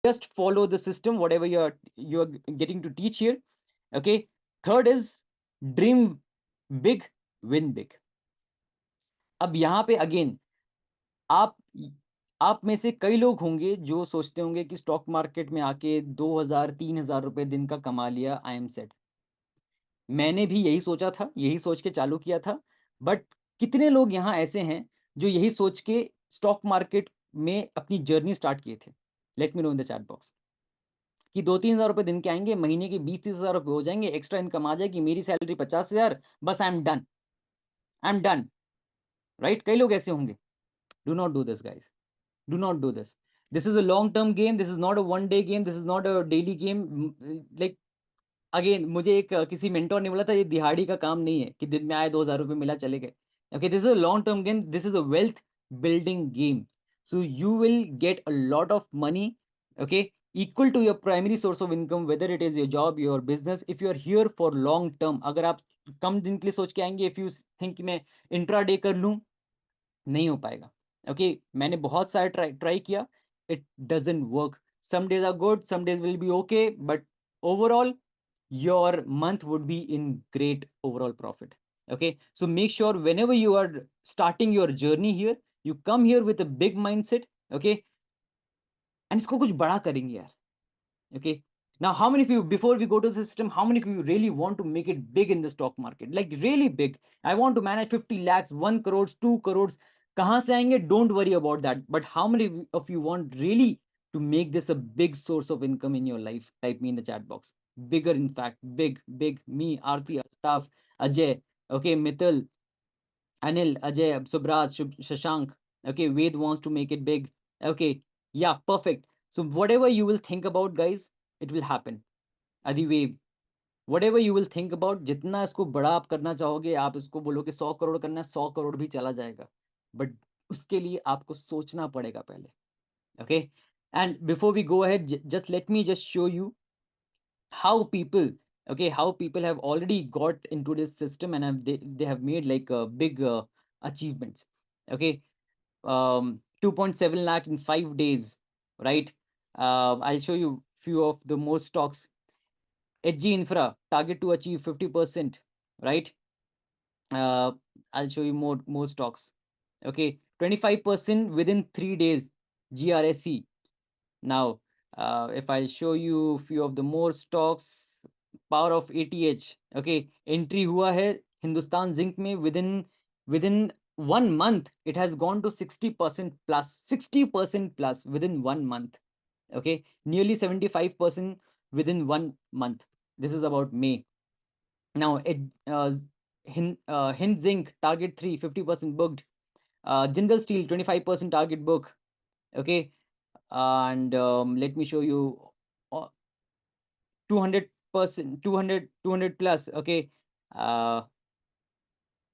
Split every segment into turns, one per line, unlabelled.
just follow the system, whatever you're getting to teach here. Okay. Third is dream big, win big. अब यहाँ पे again आप आप में से कई लोग होंगे जो सोचते होंगे कि स्टॉक मार्केट में आके 2,000-3,000 रुपए दिन का कमा लिया, आई एम सेट। मैंने भी यही सोचा था, यही सोच के चालू किया था। बट कितने लोग यहाँ ऐसे हैं जो यही सोच के स्टॉक मार्केट में अपनी जर्नी स्टार्ट किए थे? Late me know in the chat box कि 2-3,000 रुपए दिन के आएंगे, महीने के 20-30,000 रुपए हो जाएंगे, एक्स्ट्रा इनकम आ जाएगी, मेरी सैलरी 50,000, बस I am done, I am done. Right? कई लोग ऐसे होंगे। Do not do this guys, do not do this. This is a long term game, this is not a one day game, this is not a daily game. Like again मुझे एक किसी mentor ने बोला था, ये दिहाड़ी का काम नहीं है कि दिन में आए 2,000 रुपए मिला चले गए। Okay, this is a long term game, this is a wealth building game. So you will get a lot of money, okay, equal to your primary source of income, whether it is your job, your business. If you are here for long term, अगर आप कम दिन के लिए सोच के आएंगे, if you think कि मैं इंट्राडे कर लूँ, नहीं हो पाएगा। ओके, मैंने बहुत सारे ट्राई किया, it doesn't work. Some days are good, some days will be okay, but overall your month would be in great overall profit. Okay, so make sure whenever you are starting your journey here, you come here with a big mindset. Okay, and इसको कुछ बड़ा करेंगे यार। Okay, now how many of you, before we go to the system, how many of you really want to make it big in the stock market, like really big? I want to manage 50 lakhs, 1 crores, 2 crores. कहाँ से आएंगे? Don't worry about that. But how many of you want really to make this a big source of income in your life? Type me in the chat box. Bigger, in fact, big, big. Me, Aarti, Altaf, Ajay, okay, Mithil, Anil, Ajay, Subraj, Shashank. Okay, Ved wants to make it big. Okay, yeah, perfect. So whatever you will think about, guys, it will happen. Adivev, whatever you will think about, जितना इसको बड़ा आप करना चाहोगे, आप इसको बोलो कि 100 करोड़ करना है, 100 करोड़ भी चला जाएगा। बट उसके लिए आपको सोचना पड़ेगा पहले। Okay, and before we go ahead, just let me just show you how people, okay, how people have already got into this system and they have made like big achievements. Okay, 2.7 lakh in 5 days, right? I'll show you few of the more stocks. HG Infra target to achieve 50%, right? uh, I'll show you more stocks. Okay, 25% within 3 days, GRSE. Now, if I show you few of the more stocks, power of ATH, okay, entry हुआ है Hindustan zinc में, within 1 month it has gone to 60% plus, 60% plus within 1 month. Okay, nearly 75% within 1 month. This is about May. Now it Hind Zinc target 3, 50% booked. Jindal Steel 25% target book. Okay, and let me show you 200%, 200 plus. Okay, uh,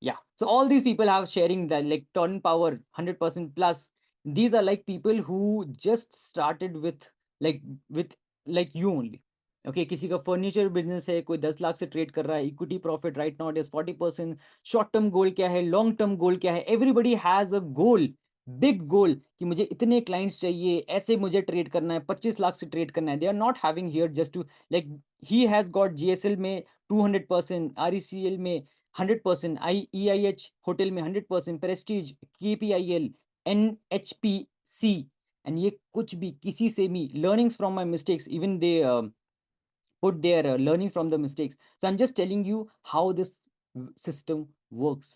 yeah. So all these people are sharing that, like Torrent Power 100% plus. These are like people who just started with like you only. Okay, किसी का furniture business है, कोई 10 लाख से trade कर रहा है, equity profit right now is 40%। Short term goal क्या है, लॉन्ग टर्म गोल क्या है? Everybody has a goal, big goal, कि मुझे इतने क्लाइंट्स चाहिए, ऐसे मुझे ट्रेड करना है, 25 लाख से ट्रेड करना है। They are not having here just to, like he has got GSL में 200%, आरईसीएल में 100%, ईआईएच होटल में 100%, प्रेस्टीज, केपीआईएल, एनएचपीसी। एंड ये कुछ भी किसी से भी learnings from my mistakes, even they put their learning from the mistakes. So I'm just telling you how this system works.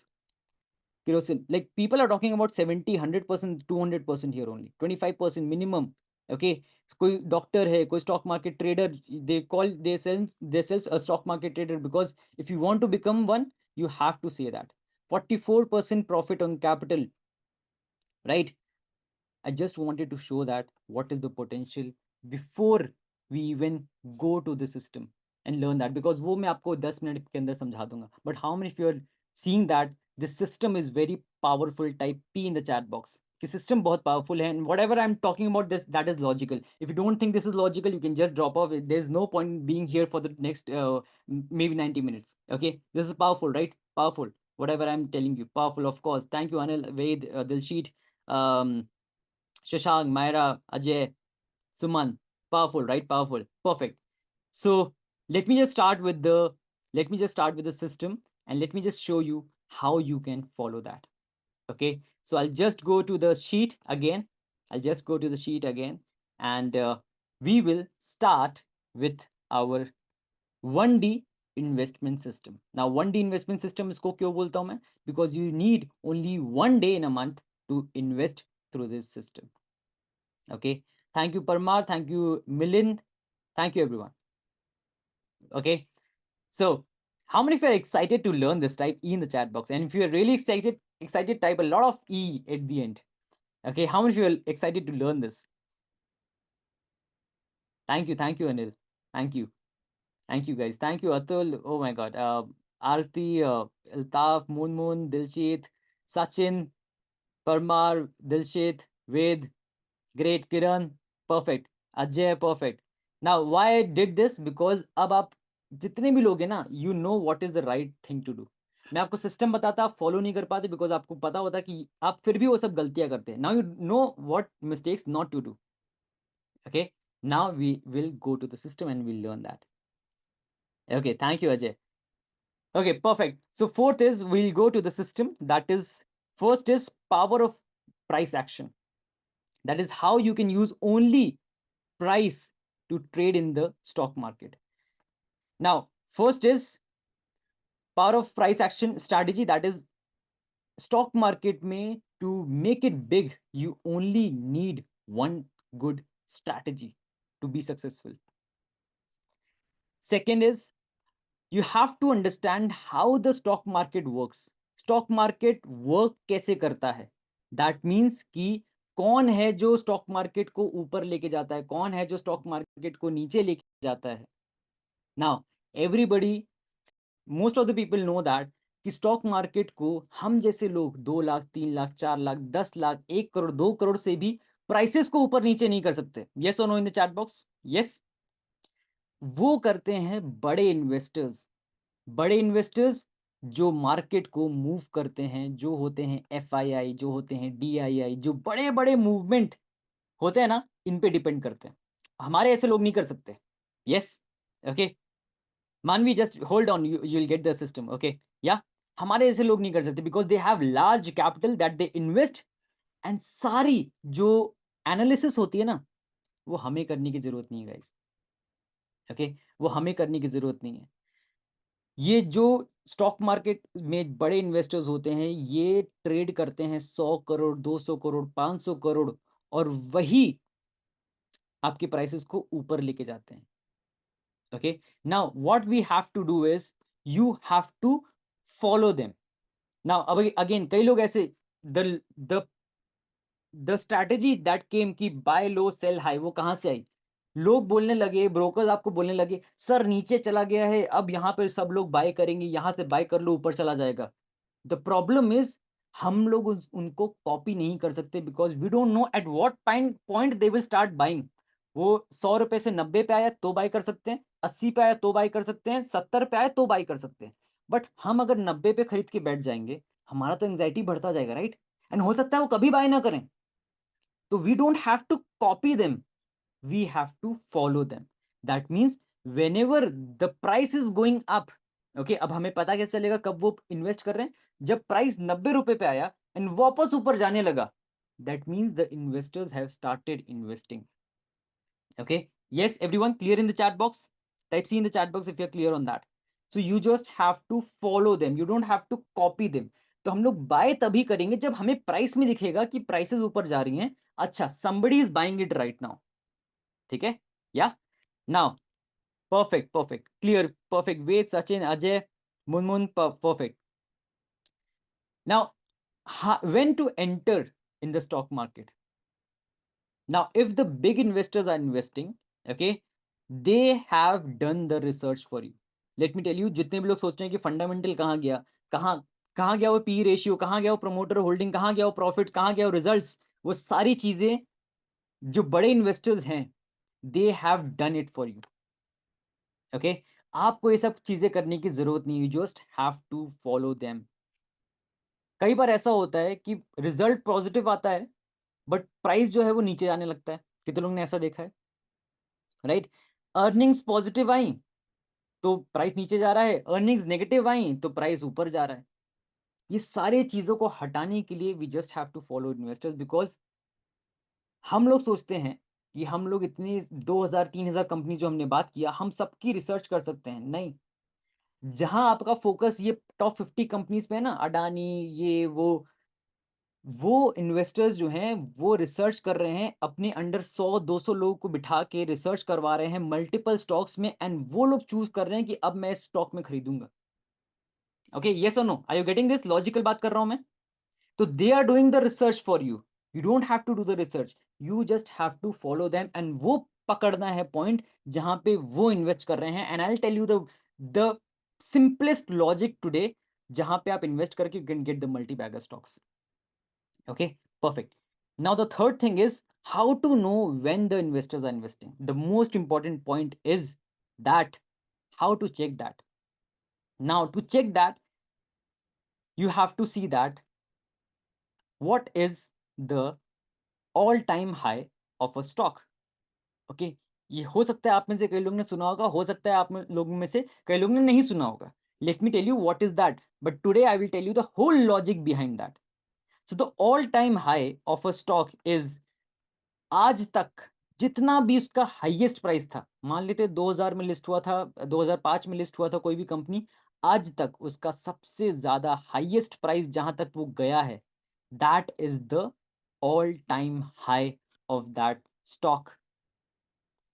Kerosene, like people are talking about 70, 100%, 200% here only, 25% minimum. Okay, कोई doctor है, कोई stock market trader, they call themselves a stock market trader, because if you want to become one, you have to say that. 44% profit on capital, right? I just wanted to show that what is the potential before we even go to the system and learn that, because वो मैं आपको 10 minute के अंदर समझा दूंगा. But how many of you are seeing that this system is very powerful? Type P in the chat box कि system बहुत powerful है, and whatever I'm talking about, this that is logical. If you don't think this is logical, you can just drop off. There's no point being here for the next maybe 90 minutes. Okay, this is powerful, right? Powerful. Whatever I'm telling you, powerful, of course. Thank you, Anil, Ved, Dilsheet, Shashank, Myra, Ajay, Suman. Powerful, right? Powerful. Perfect. So let me just start with the system, and let me just show you how you can follow that. Okay, so I'll just go to the sheet again. And we will start with our 1D investment system. Now 1D investment system इसको क्यों बोलता हूं मैं? Because you need only 1 day in a month to invest through this system. Okay, thank you Parmar, thank you Milind, thank you everyone. Okay, so how many of you are excited to learn this? Type E in the chat box, and if you are really excited, type a lot of E at the end. Okay, how many of you are excited to learn this? Thank you Anil, thank you guys, thank you Atul, oh my god, Arti, Altaf, Moon, Dilshit, Sachin, Parmar, Dilshit, Ved, great, Kiran, perfect, Ajay, perfect. Now why I did this? Because अब आप जितने भी लोग हैं ना, you know what is the right thing to do. मैं आपको system बताता, आप फॉलो नहीं कर पाते, बिकॉज आपको पता होता कि आप फिर भी वो सब गलतियां करते हैं. Now you know what mistakes not to do. Okay, now we will go to the system and we'll learn that. Okay, thank you Ajay. Okay, perfect. So fourth is we'll go to the system. That is, first is power of price action. That is how you can use only price to trade in the stock market. Now first is power of price action strategy. That is, stock market में to make it big, you only need one good strategy to be successful. Second is you have to understand how the stock market works. Stock market work कैसे करता है? That means कि कौन है जो stock market को ऊपर लेके जाता है, कौन है जो स्टॉक मार्केट को नीचे लेके जाता है. Now everybody, most of the people know that कि स्टॉक मार्केट को हम जैसे लोग 2 लाख, 3 लाख, 4 लाख, 10 लाख, 1 करोड़, 2 करोड़ से भी प्राइसेस को ऊपर नीचे नहीं कर सकते. यस और no in the chat box? Yes. वो करते हैं बड़े इन्वेस्टर्स जो मार्केट को मूव करते हैं, जो होते हैं FII, जो होते हैं DII, जो बड़े बड़े मूवमेंट होते हैं ना, इन पे डिपेंड करते हैं. हमारे ऐसे लोग नहीं कर सकते. यस. ओके, मानवी just hold on, you will get the system. Okay, या हमारे ऐसे लोग नहीं कर सकते because they have large capital that they invest. And सारी जो एनालिसिस होती है ना, वो हमें करने की जरूरत नहीं है गाइस. ओके, वो हमें करने की जरूरत नहीं है. ये जो स्टॉक मार्केट में बड़े इन्वेस्टर्स होते हैं, ये ट्रेड करते हैं 100 करोड़, 200 करोड़, 500 करोड़, और वही आपके प्राइसेस को ऊपर लेके जाते हैं. Okay, now what we have to do is you have to follow them. Now अब अगेन कई लोग ऐसे the the strategy that came की बाय लो सेल हाई, वो कहां से आई? लोग बोलने लगे, ब्रोकर्स आपको बोलने लगे, सर नीचे चला गया है, अब यहाँ पे सब लोग बाय करेंगे, यहाँ से बाय कर लो, ऊपर चला जाएगा. द प्रॉब्लम इज हम लोग उनको कॉपी नहीं कर सकते because we don't know at what point they will start buying. वो 100 रुपए से 90 पे आया तो बाय कर सकते हैं, 80 पे आया तो बाय कर सकते हैं, 70 पे आया तो बाय कर सकते हैं. बट हम अगर 90 पे खरीद के बैठ जाएंगे, हमारा तो एंग्जाइटी बढ़ता जाएगा, राइट? एंड हो सकता है वो कभी बाय ना करें. तो we don't have to copy them, we have to follow them. That means whenever the price is going up, okay, अब हमें पता कैसे चलेगा कब वो इन्वेस्ट कर रहे हैं? जब प्राइस 90 रुपए पे आया एंड वापस ऊपर जाने लगा, that means the investors have started investing. Okay, yes everyone, clear in the chat box? Type C in the chat box if you're clear on that. So you just have to follow them, you don't have to copy them. तो हम लोग bye तभी करेंगे जब हमें price में दिखेगा कि प्राइसेस ऊपर जा रही हैं. अच्छा, somebody is buying it right now. ठीक है, या now perfect, clear, perfect. Wait, Sachin, Ajay, Munmun, perfect. Now when to enter in the stock market? Now if the big investors are investing, okay, they have done the research for you. Let me tell you, जितने भी लोग सोच रहे हैं कि fundamental कहाँ गया, कहाँ गया वो पी रेशियो, कहाँ गया वो प्रमोटर होल्डिंग, कहाँ गया वो प्रॉफिट, कहाँ गया वो रिजल्ट्स, वो सारी चीजें जो बड़े इन्वेस्टर्स हैं, they have done it for you. Okay, आपको ये सब चीजें करने की जरूरत नहीं, you just have to follow them. कई बार ऐसा होता है कि रिजल्ट पॉजिटिव आता है बट प्राइस जो है वो नीचे जाने लगता है. कितने लोगों ने ऐसा देखा है? राइट? अर्निंग्स पॉजिटिव आई तो प्राइस नीचे जा रहा है, अर्निंग्स नेगेटिव आई तो प्राइस ऊपर जा रहा है। ये सारे चीजों को हटाने के लिए we just have to follow investors, because हम लोग सोचते हैं कि हम लोग इतनी 2000-3000 कंपनी जो हमने बात किया, हम सबकी रिसर्च कर सकते हैं। नहीं, जहां आपका फोकस ये टॉप 50 कंपनीज पे है ना, अडानी, ये वो इन्वेस्टर्स जो हैं वो रिसर्च कर रहे हैं, अपने अंडर 100-200 लोगों को बिठा के रिसर्च करवा रहे हैं मल्टीपल स्टॉक्स में, एंड वो लोग चूज कर रहे हैं कि अब मैं इस स्टॉक में खरीदूंगा। ओके, यस और no, are you getting this? Logical बात कर रहा हूं मैं। तो they are doing the research for you, you don't have to do the research, you just have to follow them, and वो पकड़ना है पॉइंट जहां पे वो इन्वेस्ट कर रहे हैं। And I will tell you the simplest logic today, जहां पे आप इन्वेस्ट करके you can get the multi bagger stocks. Okay, perfect. Now the third thing is how to know when the investors are investing. The most important point is that how to check that. Now to check that, you have to see that what is the all-time high of a stock. Okay, ये हो सकता है आप में से कई लोगों ने सुना होगा, हो सकता है आप में लोगों में से कई लोगों ने नहीं सुना होगा। Let me tell you what is that. But today I will tell you the whole logic behind that. So the all-time high of a stock is आज तक जितना भी उसका हाईएस्ट प्राइस था, मान लेते 2000 में लिस्ट हुआ था, 2005 में लिस्ट हुआ था कोई भी कंपनी, आज तक उसका सबसे ज्यादा हाईएस्ट प्राइस जहां तक वो गया है, that is the all time high of that stock.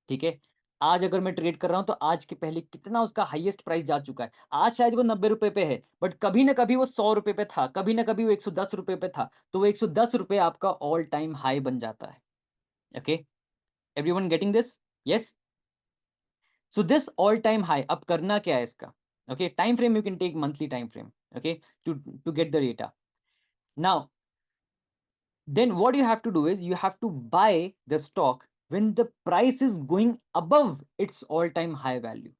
ठीक है, आज अगर मैं ट्रेड कर रहा हूं तो आज के पहले कितना उसका हाईएस्ट प्राइस जा चुका है। आज शायद वो 90 रुपए पे है, बट कभी ना कभी वो 100 रुपए पे था, कभी ना कभी वो 110 रुपए पे था, तो वो 110 रुपए आपका ऑल टाइम हाई बन जाता है। Okay, everyone getting this? Yes. So this all time high, अब करना क्या है इसका? Okay, time frame you can take monthly time frame, okay, to get the data. Now then what you have to do is you have to buy the stock when the price is going above its all time high value.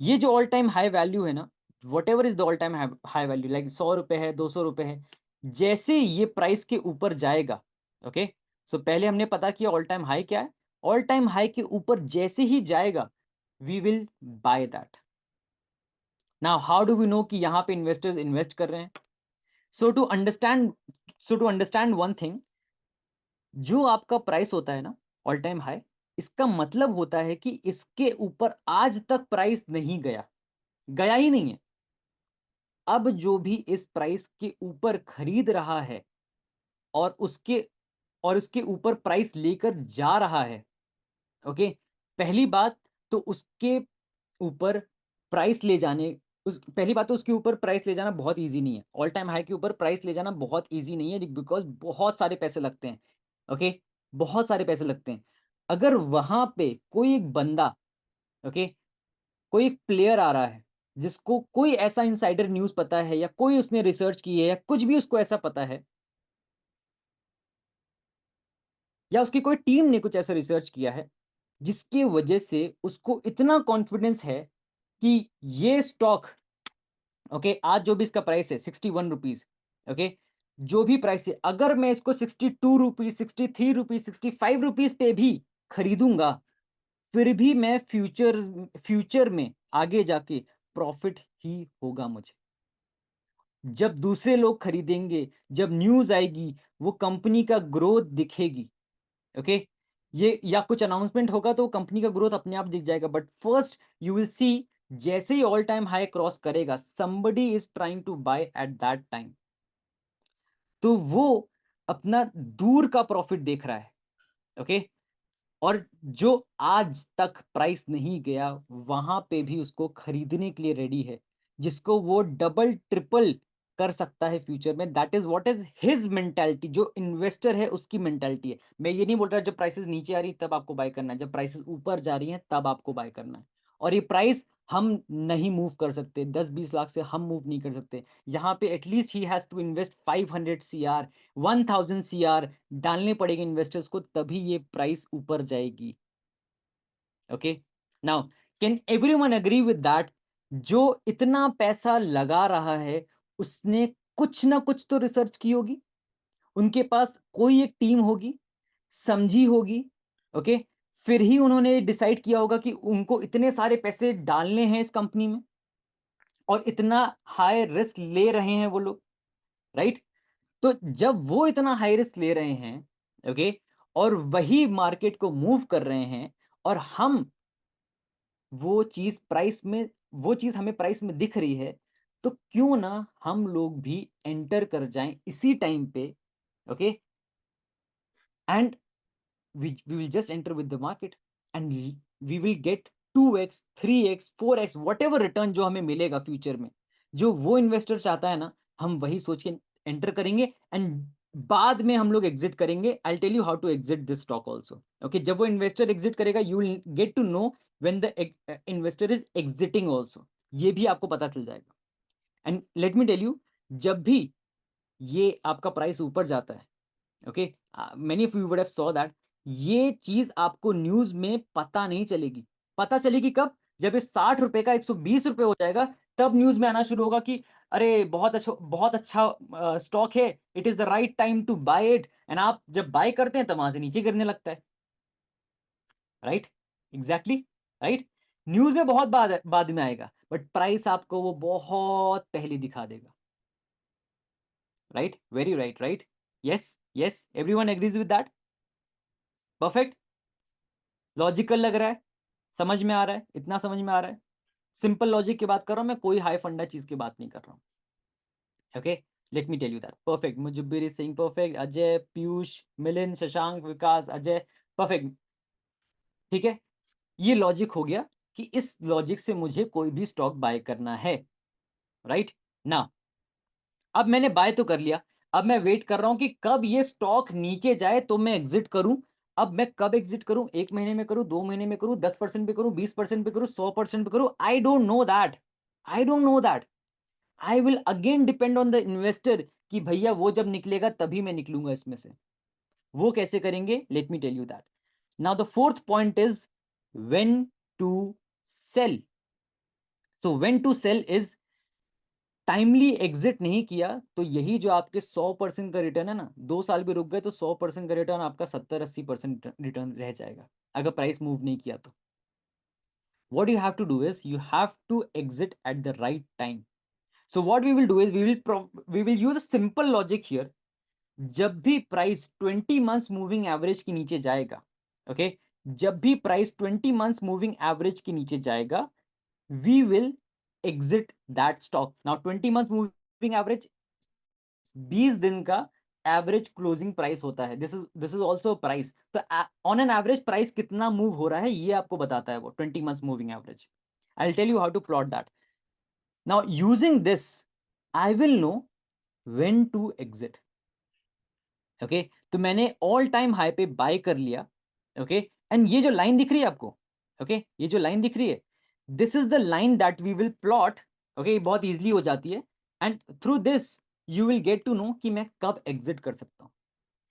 ये जो all time high value है ना, what ever is the all time high value, like 100 रुपए है, 200 रुपए है, जैसे ये प्राइस के ऊपर जाएगा, ओके, सो पहले हमने पता किया ऑल टाइम हाई क्या है, ऑल टाइम हाई के ऊपर जैसे ही जाएगा we will buy that. Now how do we know कि यहां पे इन्वेस्टर्स इन्वेस्ट कर रहे हैं? So to understand one thing, जो आपका प्राइस होता है ना ऑल टाइम हाई, इसका मतलब होता है कि इसके ऊपर आज तक प्राइस नहीं गया, गया ही नहीं है। अब जो भी इस प्राइस के ऊपर खरीद रहा है और उसके ऊपर प्राइस लेकर जा रहा है, ओके, पहली बात तो उसके ऊपर प्राइस ले जाने उस पहली बात तो उसके ऊपर प्राइस ले जाना बहुत इजी नहीं है। ऑल टाइम हाई के ऊपर प्राइस ले जाना बहुत इजी नहीं है, बिकॉज बहुत सारे पैसे लगते हैं। ओके, बहुत सारे पैसे लगते हैं। अगर वहां पे कोई एक बंदा, ओके, कोई एक प्लेयर आ रहा है जिसको कोई ऐसा इनसाइडर न्यूज़ पता है, या कोई उसने रिसर्च की है, या कुछ भी उसको ऐसा पता है, या उसकी कोई टीम ने कुछ ऐसा रिसर्च किया है जिसकी वजह से उसको इतना कॉन्फिडेंस है कि ये स्टॉक, ओके, आज जो भी इसका प्राइस है 61 रुपीज, ओके, जो भी प्राइस है, अगर मैं इसको 62 रुपीज, 63 रुपीज, 65 रुपीज पे भी खरीदूंगा, फिर भी मैं फ्यूचर में आगे जाके प्रॉफिट ही होगा मुझे। जब दूसरे लोग खरीदेंगे, जब न्यूज़ आएगी, वो कंपनी का ग्रोथ दिखेगी, ओके, ये या कुछ अनाउंसमेंट होगा तो कंपनी का ग्रोथ अपने आप दिख जाएगा, but first you will see, जैसे ही ऑल टाइम हाई क्रॉस करेगा, somebody is trying to buy at that time, तो वो अपना दूर का प्रॉफिट देख रहा है, ओके, और जो आज तक प्राइस नहीं गया वहां पे भी उसको खरीदने के लिए रेडी है, जिसको वो डबल ट्रिपल कर सकता है फ्यूचर में। That is what is his mentality, जो इन्वेस्टर है उसकी मेंटालिटी है। मैं ये नहीं बोल रहा जब प्राइसेस नीचे आ रही तब आपको बाय करना है, जब प्राइसेस ऊपर जा रही हैं तब आपको बाय करना है। और ये प्राइस हम नहीं मूव कर सकते, 10-20 लाख से हम मूव नहीं कर सकते। यहाँ पे एटलीस्ट ही has to invest 500 CR, 1000 CR डालने पड़ेंगे इन्वेस्टर्स को, तभी ये प्राइस ऊपर जाएगी। Okay, now can everyone agree with that? जो इतना पैसा लगा रहा है उसने कुछ ना कुछ तो रिसर्च की होगी, उनके पास कोई एक टीम होगी, समझी होगी, ओके, फिर ही उन्होंने डिसाइड किया होगा कि उनको इतने सारे पैसे डालने हैं इस कंपनी में और इतना हाई रिस्क ले रहे हैं वो लोग, राइट? तो जब वो इतना हाई रिस्क ले रहे हैं, ओके, और वही मार्केट को मूव कर रहे हैं और हम वो चीज प्राइस में, वो चीज हमें प्राइस में दिख रही है, तो क्यों ना हम लोग भी एंटर कर जाएं इसी टाइम पे, okay, and we will just enter with the market and we will get 2x 3x 4x whatever return जो हमें मिलेगा फ्यूचर में, जो वो इन्वेस्टर चाहता है ना, हम वही सोच के एंटर करेंगे एंड बाद में हम लोग एग्जिट करेंगे। I tell you how to exit this stock also, okay. जब वो इन्वेस्टर एग्जिट करेगा you will get to know when the investor is exiting also, ये भी आपको पता चल जाएगा। And let me tell you, जब भी ये आपका प्राइस ऊपर जाता है, okay, many of you would have saw that, ये चीज आपको न्यूज में पता नहीं चलेगी। पता चलेगी कब? जब ये 60 रुपए का 120 रुपए हो जाएगा, तब न्यूज में आना शुरू होगा कि अरे बहुत अच्छा स्टॉक है, it is the right time to buy it, and आप जब बाय करते हैं तब वहां से नीचे गिरने लगता है, राइट? Exactly, right? न्यूज में बहुत बाद में आएगा, बट प्राइस आपको वो बहुत पहले दिखा देगा, right? Very right, right? Yes, yes, everyone agrees with that? Perfect, logical लग रहा है, समझ में आ रहा है, इतना समझ में आ रहा है? सिंपल लॉजिक की बात कर रहा हूं मैं, कोई हाई फंडा चीज की बात नहीं कर रहा हूं, okay. Let me tell you that. Perfect, Mujubir Singh perfect, Ajay, Piyush, Milind, Shashank, Vikas, Ajay, perfect, ठीक है। ये लॉजिक हो गया कि इस लॉजिक से मुझे कोई भी स्टॉक बाय करना है, राइट ना? अब मैंने बाय तो कर लिया, अब मैं वेट कर रहा हूं कि कब ये स्टॉक नीचे जाए तो मैं एग्जिट करूं। अब मैं कब एग्जिट करूं? 1 महीने में करूं, 2 महीने में करूं, 10% पे करूं, 20% पे करूं, 100% पे करूं? आई don't know that, I don't know that. I will again depend on the investor कि भैया वो जब निकलेगा तभी मैं निकलूंगा इसमें से। वो कैसे करेंगे? Let me tell you that. Now the fourth point is when to sell. So when to sell is, timely exit नहीं किया तो यही जो आपके 100% का रिटर्न है ना, 2 साल भी रुक गए तो 100% का रिटर्न आपका 70-80% रिटर्न रह जाएगा, अगर प्राइस मूव नहीं किया तो। what you have to do is you have to exit at the right time. So what we will do is we will use a simple logic here. जब भी price 20 months moving average के नीचे जाएगा, okay, जब भी price 20 months moving average के नीचे जाएगा, we will exit that stock. Now 20 months moving average 20 दिन का एवरेज क्लोजिंग प्राइस होता है, दिस इज ऑल्सो प्राइस। तो ऑन एन एवरेज प्राइस कितना मूव हो रहा है ये आपको बताता है वो 20 months moving average. I will tell you how to plot that. Now using this I will know when to exit, okay. तो मैंने ऑल टाइम हाई पे बाय कर लिया, ओके, एंड ये जो लाइन दिख रही है आपको, ओके, ये जो लाइन दिख रही है, this is the line that we will plot, okay. बहुत इजीली हो जाती है and through this you will get to know कि मैं कब एग्जिट कर सकता हूं।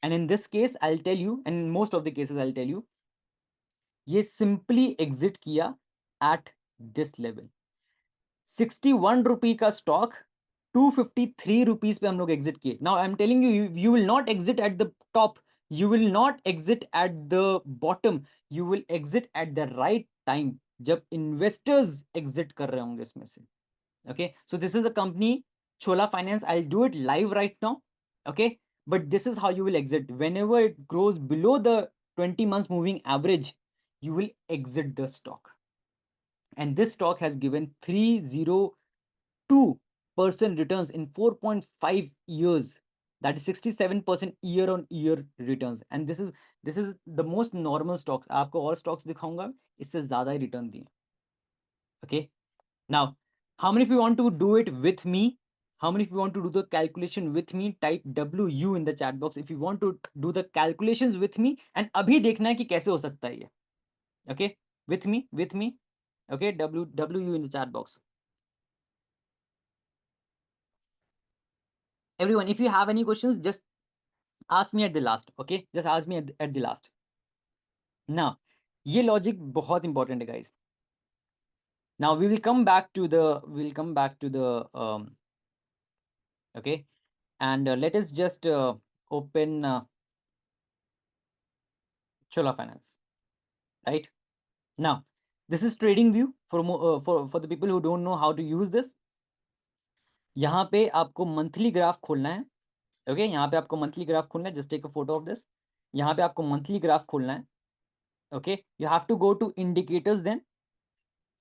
And in this case I will tell you, and in most of the cases I will tell you, ये सिंपली एग्जिट किया एट दिस लेवल। 61 रुपी का stock 253 rupees पे हम लोग एग्जिट किए। Now I am telling you, you will not exit at the top, you will not exit at the bottom, you will exit at the right time, जब investors exit कर रहे होंगे इसमें से, okay. So this is a company Chola Finance. I'll do it live right now, okay, but this is how you will exit. Whenever it grows below the 20 months moving average, you will exit the stock. And this stock has given 302% returns in 4.5 years. That is 67% year on year returns. And this is the most normal stocks. आपको और stocks दिखाऊंगा इससे ज़्यादा ही return दिए, okay. Now, how many of you want to do it with me? How many of you want to do the calculation with me? Type WU in the chat box if you want to do the calculations with me. And अभी देखना है कि कैसे हो सकता है ये, okay? With me, okay? WU in the chat box. Everyone, if you have any questions, just ask me at the last, okay? Just ask me at the last. Now, ये logic बहुत important है, guys. Now we will come back to the okay, and let us just open Chola Finance. right? Now this is trading view for the people who don't know how to use this. यहाँ पे आपको monthly graph खोलना है, okay यहाँ पे आपको monthly graph खोलना है, just take a photo of this. यहाँ पे आपको मंथली ग्राफ खोलना है, okay you have to go to indicators then.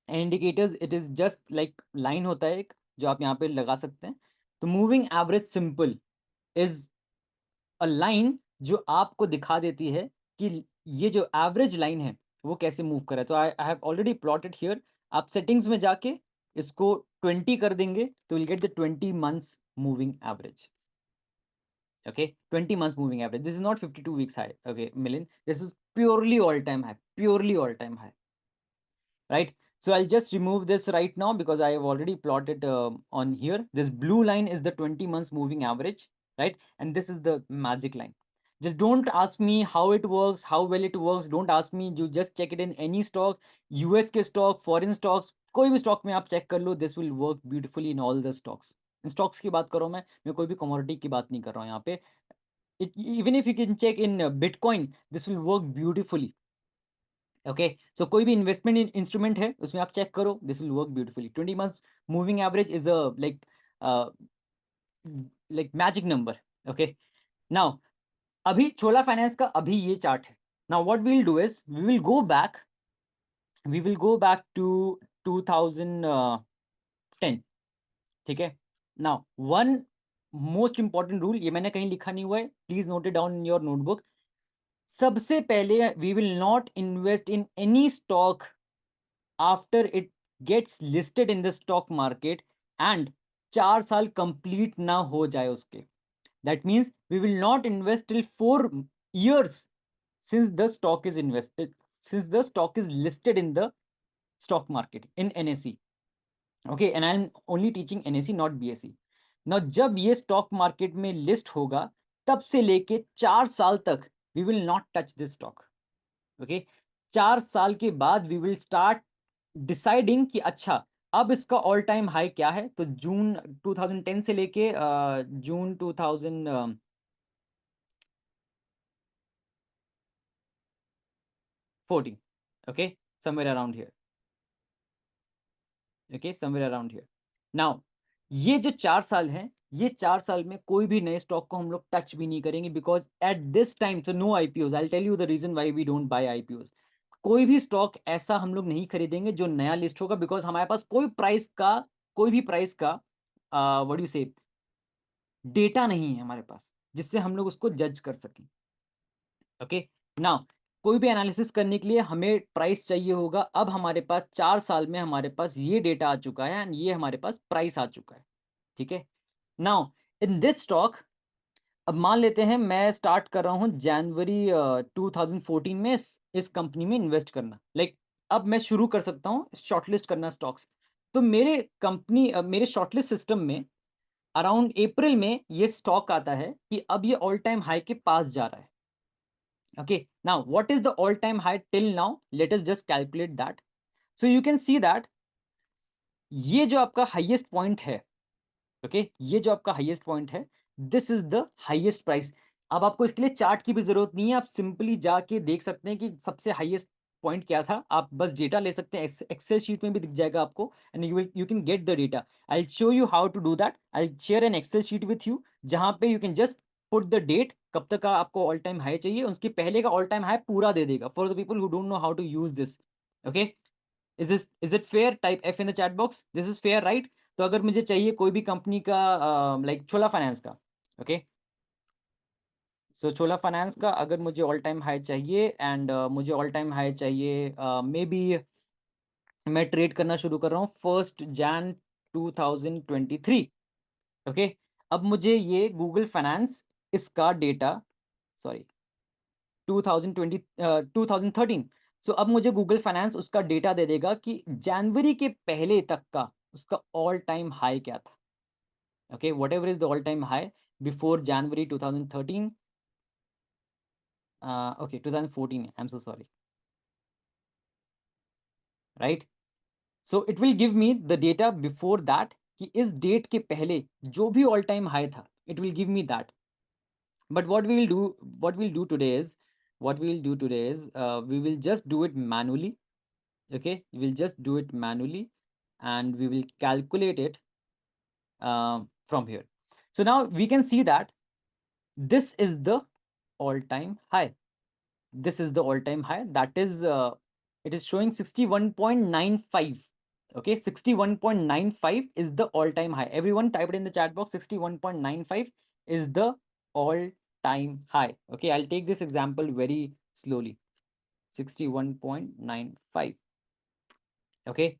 Indicators it is just like line होता है एक जो आप यहाँ पे लगा सकते हैं। तो moving average simple is a line जो आपको दिखा देती है कि ये जो एवरेज लाइन है वो कैसे मूव कर रहा है। तो I have already plotted here. आप सेटिंग्स में जाके इसको 20 कर देंगे तो will get the 20 months moving average. Okay, 20 months moving average. This is not 52 weeks high, okay, Milind. This is purely all time high, purely all time high, right? So I'll just remove this right now because I have already plotted on here. This blue line is the 20 months moving average, right? And this is the magic line. Just don't ask me how it works, how well it works. Don't ask me. You just check it in any stock, US के stock, foreign stocks, कोई भी stock में आप check कर लो. This will work beautifully in all the stocks. Stocks की बात कर रहा हूँ मैं कोई भी कमोडिटी की बात नहीं कर रहा हूँ यहाँ पे। Even if you can check in Bitcoin, this will work beautifully. Okay, so कोई भी इन्वेस्टमेंट इंस्ट्रूमेंट है उसमें आप चेक करो, this will work beautifully. 20 months moving average is a like magic number. Okay, now अभी छोला फाइनेंस का अभी ये चार्ट है। Now what we'll do is we will go back to 2010, ठीक है। Now one most important rule, ये मैंने कहीं लिखा नहीं हुआ है, please note it down in your notebook. सबसे पहले we will not invest in any stock after it gets listed in the stock market and 4 साल कंप्लीट ना हो जाए उसके। That means we will not invest till 4 years since the stock is invested, since the stock is listed in the stock market in NSE. Okay, and I'm only teaching NSE, not BSE. Now जब ये stock market में list होगा तब से लेके 4 साल तक we will not touch this stock. Okay, 4 साल के बाद वी विल स्टार्ट डिसाइडिंग कि अच्छा अब इसका ऑल टाइम हाई क्या है। तो जून 2010 से लेके जून 2014, okay somewhere around here, okay somewhere around here. Now ये जो 4 साल हैं, ये 4 साल में कोई भी नए स्टॉक को हम लोग टच भी नहीं करेंगे because at this time so no IPOs. I tell you the reason why we don't buy IPOs. कोई भी स्टॉक ऐसा हम लोग नहीं खरीदेंगे जो नया लिस्ट होगा बिकॉज हमारे पास कोई भी प्राइस का व्हाट यू से डेटा नहीं है हमारे पास जिससे हम लोग उसको जज कर सकें। ओके, नाउ कोई भी एनालिसिस करने के लिए हमें प्राइस चाहिए होगा। अब हमारे पास 4 साल में हमारे पास ये डेटा आ चुका है एंड ये हमारे पास प्राइस आ चुका है, ठीक है। नाउ इन दिस स्टॉक, अब मान लेते हैं मैं स्टार्ट कर रहा हूं जनवरी 2014 में इस कंपनी में इन्वेस्ट करना। लाइक अब मैं शुरू कर सकता हूं शॉर्टलिस्ट करना स्टॉक्स। तो मेरे शॉर्टलिस्ट सिस्टम में अराउंड अप्रैल में ये स्टॉक आता है कि अब ये ऑल टाइम हाई के पास जा रहा है। Okay, now what is the all time high till now, let us just calculate that. So you can see that ये जो आपका हाईएस्ट पॉइंट है, ओके ये जो आपका हाईएस्ट पॉइंट है, this is the highest price. अब आपको इसके लिए चार्ट की भी जरूरत नहीं है, आप सिंपली जाके देख सकते हैं कि सबसे हाईएस्ट पॉइंट क्या था। आप बस डेटा ले सकते हैं, एक्सेल शीट में भी दिख जाएगा आपको and you can get the data. I show you how to do that. I share an Excel sheet with you जहां पे you can just put the date, कब तक का आपको ऑल टाइम हाई चाहिए, उसके पहले का ऑल टाइम हाई पूरा दे देगा for the people who don't know how to use this. Okay, is it fair? Type F in the chat box, this is fair right? तो अगर मुझे चाहिए कोई भी कंपनी का लाइक छोला फाइनेंस का, ओके सो छोला फाइनेंस का अगर मुझे ऑल टाइम हाई चाहिए एंड मुझे ऑल टाइम हाई चाहिए मे बी मैं ट्रेड करना शुरू कर रहा हूँ 1 Jan 2023। ओके, अब मुझे ये गूगल फाइनेंस इसका डेटा, सॉरी 2013। सो अब मुझे गूगल फाइनेंस उसका डेटा दे देगा कि जनवरी के पहले तक का उसका ऑल टाइम हाई क्या था। Okay, what ever is the all time high before January 2013, okay 2014, I am so sorry, right. So it will give me the data before that कि इस डेट के पहले जो भी ऑल टाइम हाई था, it will give me that. But what we'll do today is what we will do today is we will just do it manually. Okay, we'll just do it manually and we will calculate it from here. So now we can see that this is the all-time high. This is the all-time high. That is, it is showing 61.95. Okay, 61.95 is the all-time high. Everyone type it in the chat box. 61.95 is the all-time high. Okay, I'll take this example very slowly. 61.95. Okay,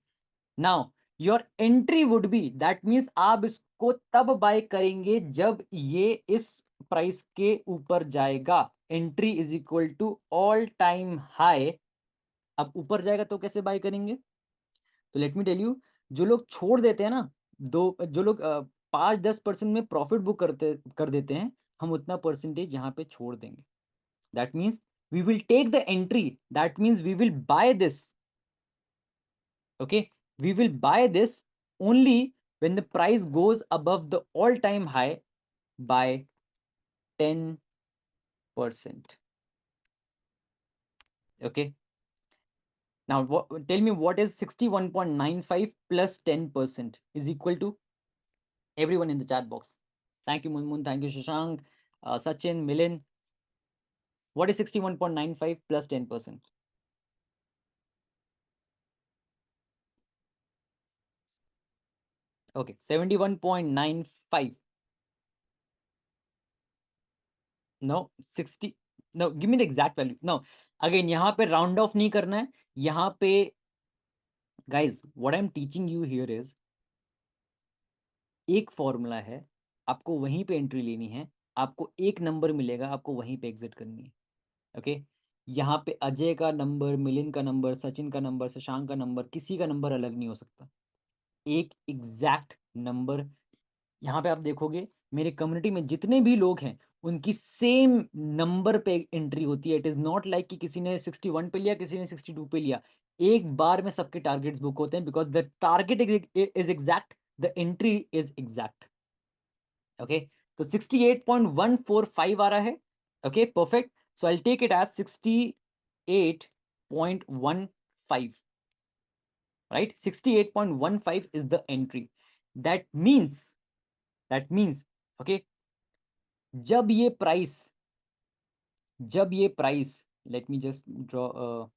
now your entry would be, that means आप इसको तब bye करेंगे जब ये इस price के ऊपर जाएगा. Entry is equal to all time high. अब ऊपर जाएगा तो कैसे बाय करेंगे? तो लेट मी टेल यू, जो लोग छोड़ देते हैं ना, जो लोग 5-10% में प्रॉफिट बुक कर देते हैं, हम उतना परसेंटेज यहाँ पे छोड़ देंगे. That means we will take the entry. That means we will buy this. Okay, we will buy this only when the price goes above the all-time high by 10%. Okay, now tell me, what is 61.95 plus 10% is equal to? Everyone in the chat box. Thank you Munmun, thank you Shashank, Sachin, Milin. What is 61.95 plus 10%? Okay, 71.95. No, 60. No, give me the exact value. No, again यहाँ पे round of नहीं करना है. यहाँ पे guys, what I'm teaching you here is, एक formula है, आपको वहीं पे एंट्री लेनी है, आपको एक नंबर मिलेगा, आपको वहीं पे एग्जिट करनी है. ओके, यहाँ पे अजय का नंबर, मिलिंद का नंबर, सचिन का नंबर, शशांक का नंबर, किसी का नंबर अलग नहीं हो सकता. एक एग्जैक्ट नंबर. यहाँ पे आप देखोगे मेरे कम्युनिटी में जितने भी लोग हैं उनकी सेम नंबर पे एंट्री होती है. इट इज नॉट लाइक कि किसी ने 61 पे लिया, किसी ने 62 पे लिया. एक बार में सबके टारगेट्स बुक होते हैं because the target is exact, the entry is exact. Okay, तो 68.145 आ रहा है. Okay, perfect. So I take it as 68.15. Right, 68.15 is the entry. That means okay, जब ये price let me just draw,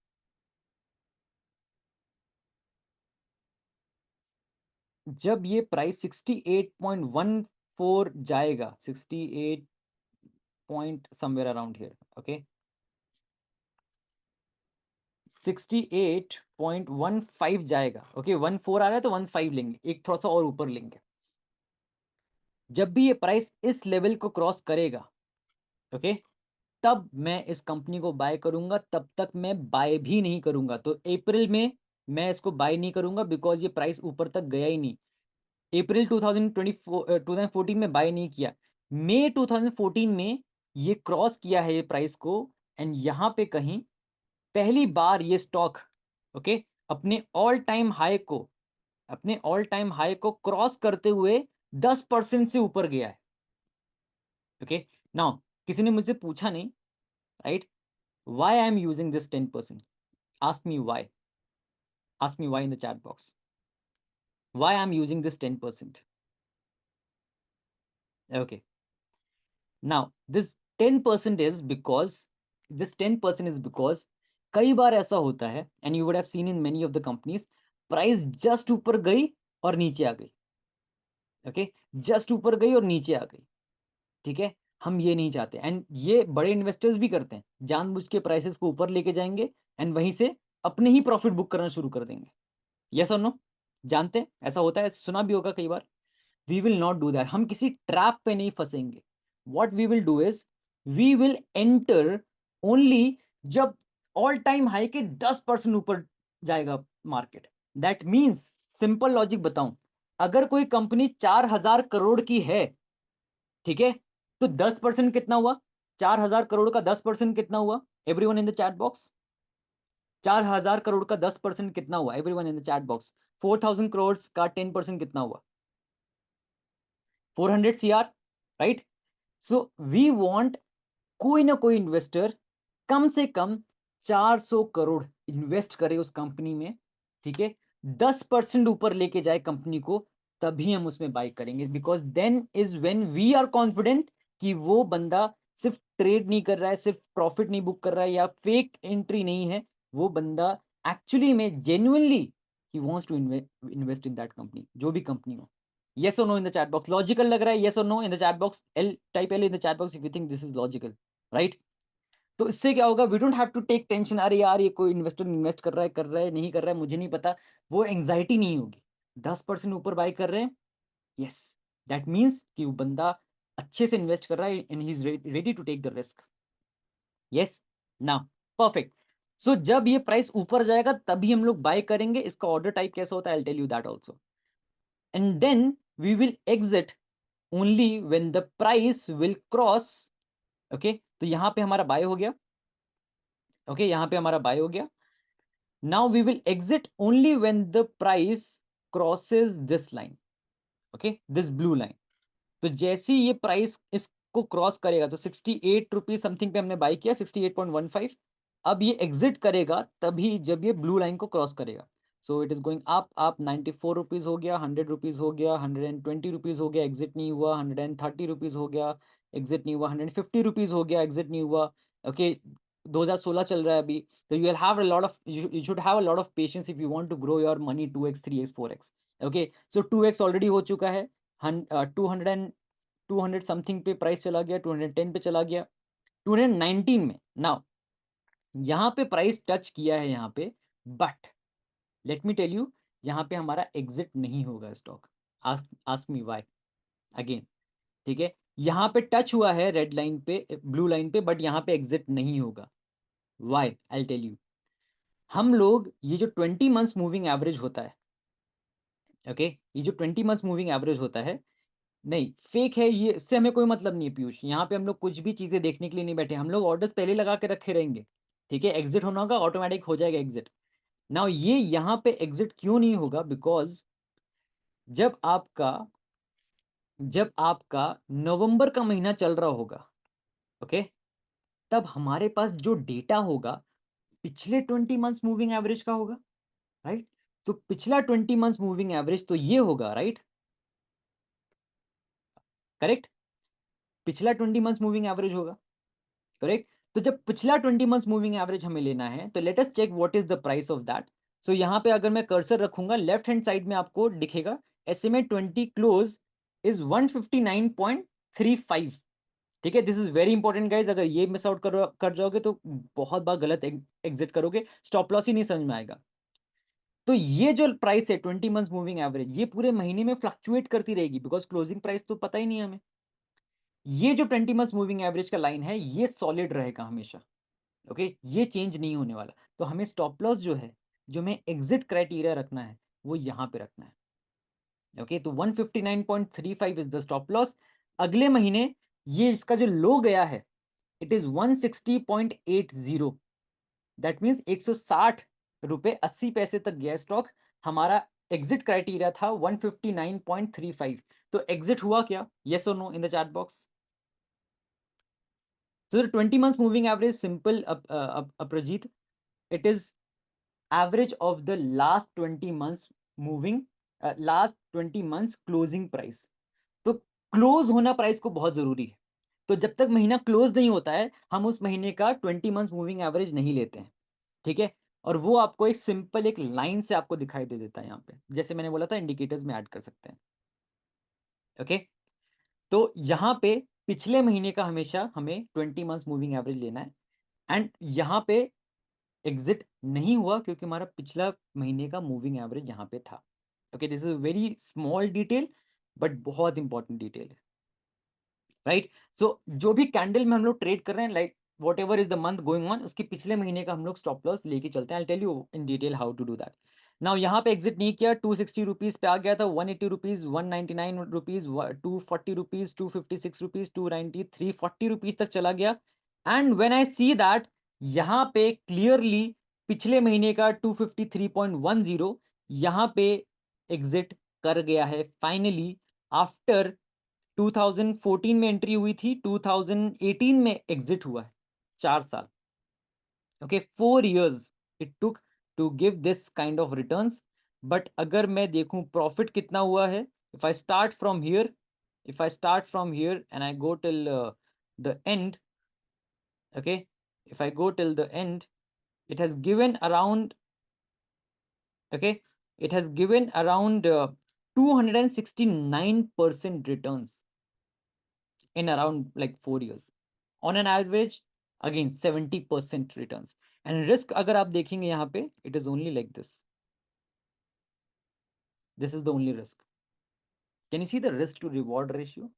जब ये प्राइस 68.14 जाएगा, 68 point somewhere around here. Okay, 68.15 जाएगा. ओके, 14 आ रहा है तो 15 लेंगे, एक थोड़ा सा और ऊपर लेंगे. जब भी ये प्राइस इस लेवल को क्रॉस करेगा, ओके, तब मैं इस कंपनी को बाय करूंगा. तब तक मैं बाय भी नहीं करूंगा. तो अप्रैल में मैं इसको बाय नहीं करूंगा बिकॉज ये प्राइस ऊपर तक गया ही नहीं. अप्रैल 2014 में बाय नहीं किया. मई 2014 में ये क्रॉस किया है ये प्राइस को, एंड यहां पे कहीं पहली बार ये स्टॉक ओके अपने ऑल टाइम हाई को क्रॉस करते हुए 10% से ऊपर गया है. ओके, नाउ किसी ने मुझसे पूछा नहीं, right, why I am using this 10%? Ask me why. Ask me why in the chat box. Why I am using this 10%? Okay. Now, this 10% is because कई बार ऐसा होता है, and you would have seen in many of the companies, price just ऊपर गई और नीचे आ गई. ओके, जस्ट ऊपर गई और नीचे आ गई. ठीक है, हम ये नहीं चाहते. एंड ये बड़े इन्वेस्टर्स भी करते हैं, जानबूझ के प्राइसेस को ऊपर लेके जाएंगे एंड वहीं से अपने ही प्रॉफिट बुक करना शुरू कर देंगे. यस और नो? जानते हैं ऐसा होता है, सुना भी होगा कई बार. We will not do that. हम किसी ट्रैप पे नहीं फंसेंगे. What we will do is, we will enter only जब ऑल टाइम हाई के 10% ऊपर जाएगा market. That means, simple logic बताऊं, अगर कोई कंपनी 4,000 करोड़ की है, ठीक है, तो 10% कितना हुआ? 4,000 करोड़ का 10% कितना हुआ? Everyone in the chat box. 4,000 crore का 10% कितना हुआ? Everyone in the chat box. 4,000 crore का 10% कितना हुआ? 400 CR, right? So we want कोई ना कोई इन्वेस्टर कम से कम 400 करोड़ इन्वेस्ट करे उस कंपनी में, ठीक है, 10% ऊपर लेके जाए कंपनी को, तभी हम उसमें बाय करेंगे, because then is when we are confident कि वो बंदा सिर्फ ट्रेड नहीं कर रहा है, सिर्फ प्रॉफिट नहीं बुक कर रहा है, या फेक एंट्री नहीं है, वो बंदा एक्चुअली में जेन्युइनली ही wants to invest in that company, जो भी कंपनी हो। yes or no in the chat box, logical लग रहा है? yes or no in the chat box, l type l in the chat box if you think this is logical, right? तो इससे क्या होगा, we don't have to take tension, अरे यार ये कोई इन्वेस्टर इन्वेस्ट कर रहा है नहीं कर रहा है, मुझे नहीं पता, वो एंग्जाइटी नहीं होगी। 10% ऊपर बाय कर रहे हैं, यस, दैट मीन्स कि वो बंदा अच्छे से इन्वेस्ट कर रहा है and he is ready to take the risk. Yes, now perfect. So जब ये प्राइस ऊपर जाएगा तभी हम लोग बाय करेंगे। इसका ऑर्डर टाइप कैसा होता है, I tell you that also. And then we will exit only when the price will cross. Okay, तो यहां पे हमारा बाय हो गया। ओके, यहां पे हमारा बाय हो गया। Now we will exit only when the price crosses this line, okay, this blue line. तो जैसे ही ये प्राइस इसको क्रॉस करेगा, तो 68 रुपीज समथिंग पे हमने बाय किया, 68.15। अब ये एग्जिट करेगा तभी जब ये ब्लू लाइन को क्रॉस करेगा। So it is going up 94 rupees हो गया, 100 रुपीज हो गया, 120 रुपीज हो गया, एग्जिट नहीं हुआ, 130 रुपीज हो गया, एग्जिट नहीं हुआ, 150 रुपीज हो गया, एग्जिट नहीं हुआ। ओके, 2016 चल रहा है अभी, तो you will have a lot of, you should have a lot of patience if you want to grow your money 2x 3x 4x। Okay, so 2x already हो चुका है, 200 समथिंग पे प्राइस चला गया, 210 पे चला गया, 219 में। नाउ यहाँ पे प्राइस टच किया है यहाँ पे, but let me tell you, यहाँ पे हमारा एग्जिट नहीं होगा stock. Ask me why again, ठीक है, यहाँ पे टच हुआ है रेड लाइन पे, ब्लू लाइन पे, बट यहाँ पे एग्जिट नहीं होगा। Why, I tell you. हम लोग ये जो 20 मंथ्स मूविंग एवरेज होता है, ओके, ये जो 20 मंथ्स मूविंग एवरेज होता है, नहीं फेक है ये, इससे हमें कोई मतलब नहीं है पीयूष। यहाँ पे हम लोग कुछ भी चीजें देखने के लिए नहीं बैठे, हम लोग ऑर्डर्स पहले लगा के रखे रहेंगे, ठीक है, एग्जिट होना होगा, ऑटोमेटिक हो जाएगा एग्जिट। नाउ ये यहाँ पे एग्जिट क्यों नहीं होगा, बिकॉज जब आपका जब आपका नवंबर का महीना चल रहा होगा, ओके, तब हमारे पास जो डेटा होगा पिछले 20 मंथ्स मूविंग एवरेज का होगा, राइट? तो पिछला 20 मंथ्स मूविंग एवरेज तो ये होगा, राइट? करेक्ट, पिछला 20 मंथ्स मूविंग एवरेज होगा, करेक्ट। तो जब पिछला 20 मंथ्स मूविंग एवरेज हमें लेना है, तो let us check what is the price of that. So यहाँ पे अगर मैं कर्सर रखूंगा, लेफ्ट हैंड साइड में आपको दिखेगा SMA 20 क्लोज इज 159.35, ठीक है। This is very important guys, अगर ये मिस आउट कर जाओगे तो बहुत बार गलत एग्जिट करोगे, स्टॉप लॉस ही नहीं समझ में आएगा। तो ये जो प्राइस है 20 मंथ्स मूविंग एवरेज, ये पूरे महीने में फ्लक्चुएट करती रहेगी, बिकॉज क्लोजिंग प्राइस तो पता ही नहीं है हमें। ये जो 20 मंथ्स मूविंग एवरेज का लाइन है, ये सॉलिड रहेगा हमेशा, ओके, ये चेंज नहीं होने वाला। तो हमें स्टॉप लॉस जो है, जो हमें एग्जिट क्राइटेरिया रखना है, वो यहां पे रखना है, ओके। तो 159.35 इज द स्टॉप लॉस। अगले महीने ये इसका जो लो गया है, इट इज 160.80, दैट मीन्स 160 रुपए 80 पैसे तक गया स्टॉक। हमारा एग्जिट क्राइटेरिया था 159.35। तो एग्जिट हुआ क्या, येस और no in the chat box? So the 20 months moving average, simple, Aprajit, it is average of the last 20 months moving, last 20 months closing price। तो क्लोज होना प्राइस को बहुत जरूरी है। तो जब तक महीना क्लोज नहीं होता है, हम उस महीने का 20 मंथ्स मूविंग एवरेज नहीं लेते हैं, ठीक है। और वो आपको एक सिंपल एक लाइन से आपको दिखाई दे देता है यहाँ पे, जैसे मैंने बोला था इंडिकेटर्स में ऐड कर सकते हैं, ओके। तो यहाँ पे पिछले महीने का हमेशा हमें 20 मंथ्स मूविंग एवरेज लेना है, एंड यहाँ पे एग्जिट नहीं हुआ क्योंकि हमारा पिछला महीने का मूविंग एवरेज यहाँ पे था, okay. This is very small detail but बहुत इंपॉर्टेंट डिटेल है, राइट। सो जो भी कैंडल में हम लोग ट्रेड कर रहे हैं, like what ever is the month going on, उसके पिछले महीने का हम लोग स्टॉप लॉस लेके चलते हैं। I tell you in detail how to do that. Now यहाँ पे एग्जिट नहीं किया, 260 रुपीज पे आ गया था, 180 rupees, 199 rupees, 240 rupees, 256 rupees, 290, 340 rupees तक चला गया। And when I see that यहाँ पे क्लियरली पिछले महीने का 253.10 यहाँ पे एग्जिट कर गया है फाइनली, आफ्टर 2014 में एंट्री हुई थी, 2018 में एग्जिट हुआ है, 4 साल, Okay, 4 years it took to give this kind of returns. But अगर मैं देखूं प्रॉफिट कितना हुआ है, if I start from here, and I go till the end, okay, if I go till the end, it has given around, okay, it has given around 269% returns in around like 4 years. On an average, again 70% returns. And risk अगर आप देखेंगे यहाँ पे, it is only like this. This is the only risk. Can you see the risk to reward ratio?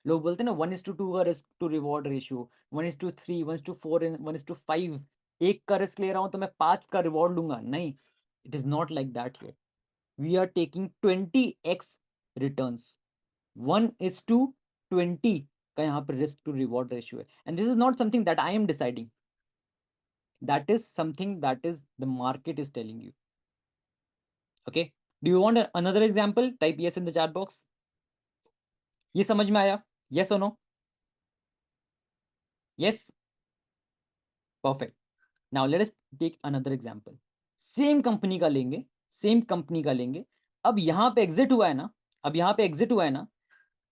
लोग बोलते हैं ना 1:2 का रिस्क टू रिवॉर्ड रेशियो, 1:3, 1:4, 1:5. एक का रिस्क ले रहा हूं तो मैं 5 का रिवॉर्ड लूंगा, नहीं. It is not like that here. We are taking 20x returns. 1:20 का यहाँ पर रिस्क टू रिवॉर्ड रेशियो है. And this is not something that I am deciding. That is something that is the market is telling you. Okay, do you want another example? Type yes in the chat box. ये समझ में आया? Yes or no? Yes. Perfect. Now let us take another example. Same company का लेंगे, अब यहां पे exit हुआ है ना,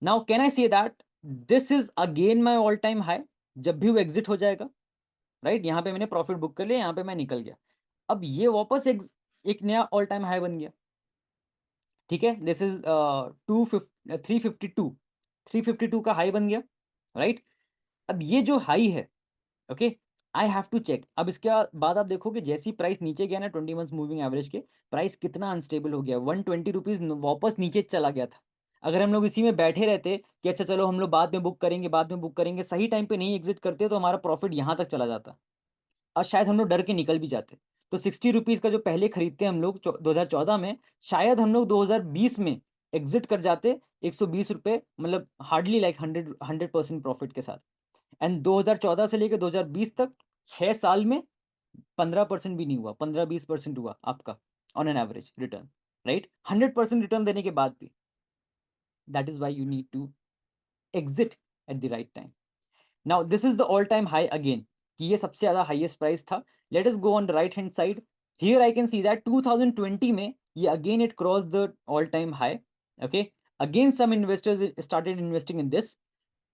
now can I say that this is again my all time high. जब भी वो एग्जिट हो जाएगा, राइट, यहां पे मैंने प्रॉफिट बुक कर लिया, यहां पे मैं निकल गया, अब ये वापस एक नया ऑल टाइम हाई बन गया. ठीक है, दिस इज 352 का हाई बन गया, राइट. अब ये जो हाई है, okay, I have to check. अब इसके बाद आप देखोगे जैसी प्राइस नीचे गया ना 20 मंथ्स मूविंग एवरेज के, प्राइस कितना अनस्टेबल हो गया. 120 रुपीज वापस नीचे चला गया था. अगर हम लोग इसी में बैठे रहते कि अच्छा चलो हम लोग बाद में बुक करेंगे, सही टाइम पे नहीं एग्जिट करते तो हमारा प्रॉफिट यहाँ तक चला जाता और शायद हम लोग डर के निकल भी जाते. तो 60 रुपीज का जो पहले खरीदते हम लोग 2014 में, शायद हम लोग 2020 में एग्जिट कर जाते 120 रुपये, मतलब हार्डली लाइक 100% प्रॉफिट के साथ. एंड 2014 से लेकर 2020 तक 6 साल में 15% भी नहीं हुआ, 15-20% हुआ आपका on an average return, right. 100% return देने के बाद भी. That is why you need to exit at the right time. Now this is the all time high again, कि ये सबसे ज्यादा हाईएस्ट प्राइस था. Let us go on the right hand side. Here I can see that 2020 में ये again it cross the all time high. Okay, again some investors started investing in this.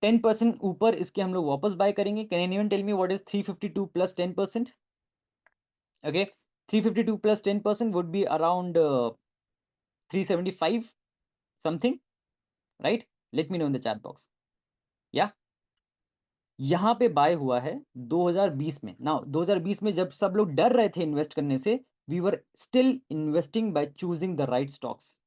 10% ऊपर इसके हम लोग वापस बाय करेंगे. Can anyone tell me what is 352 plus 10%? ओके, 352 plus 10% would be around 375 something, right. Let me know in the chat box. या यहाँ पे बाय हुआ है 2020 में. नाउ 2020 में जब सब लोग डर रहे थे इन्वेस्ट करने से, we were still investing by choosing the right stocks.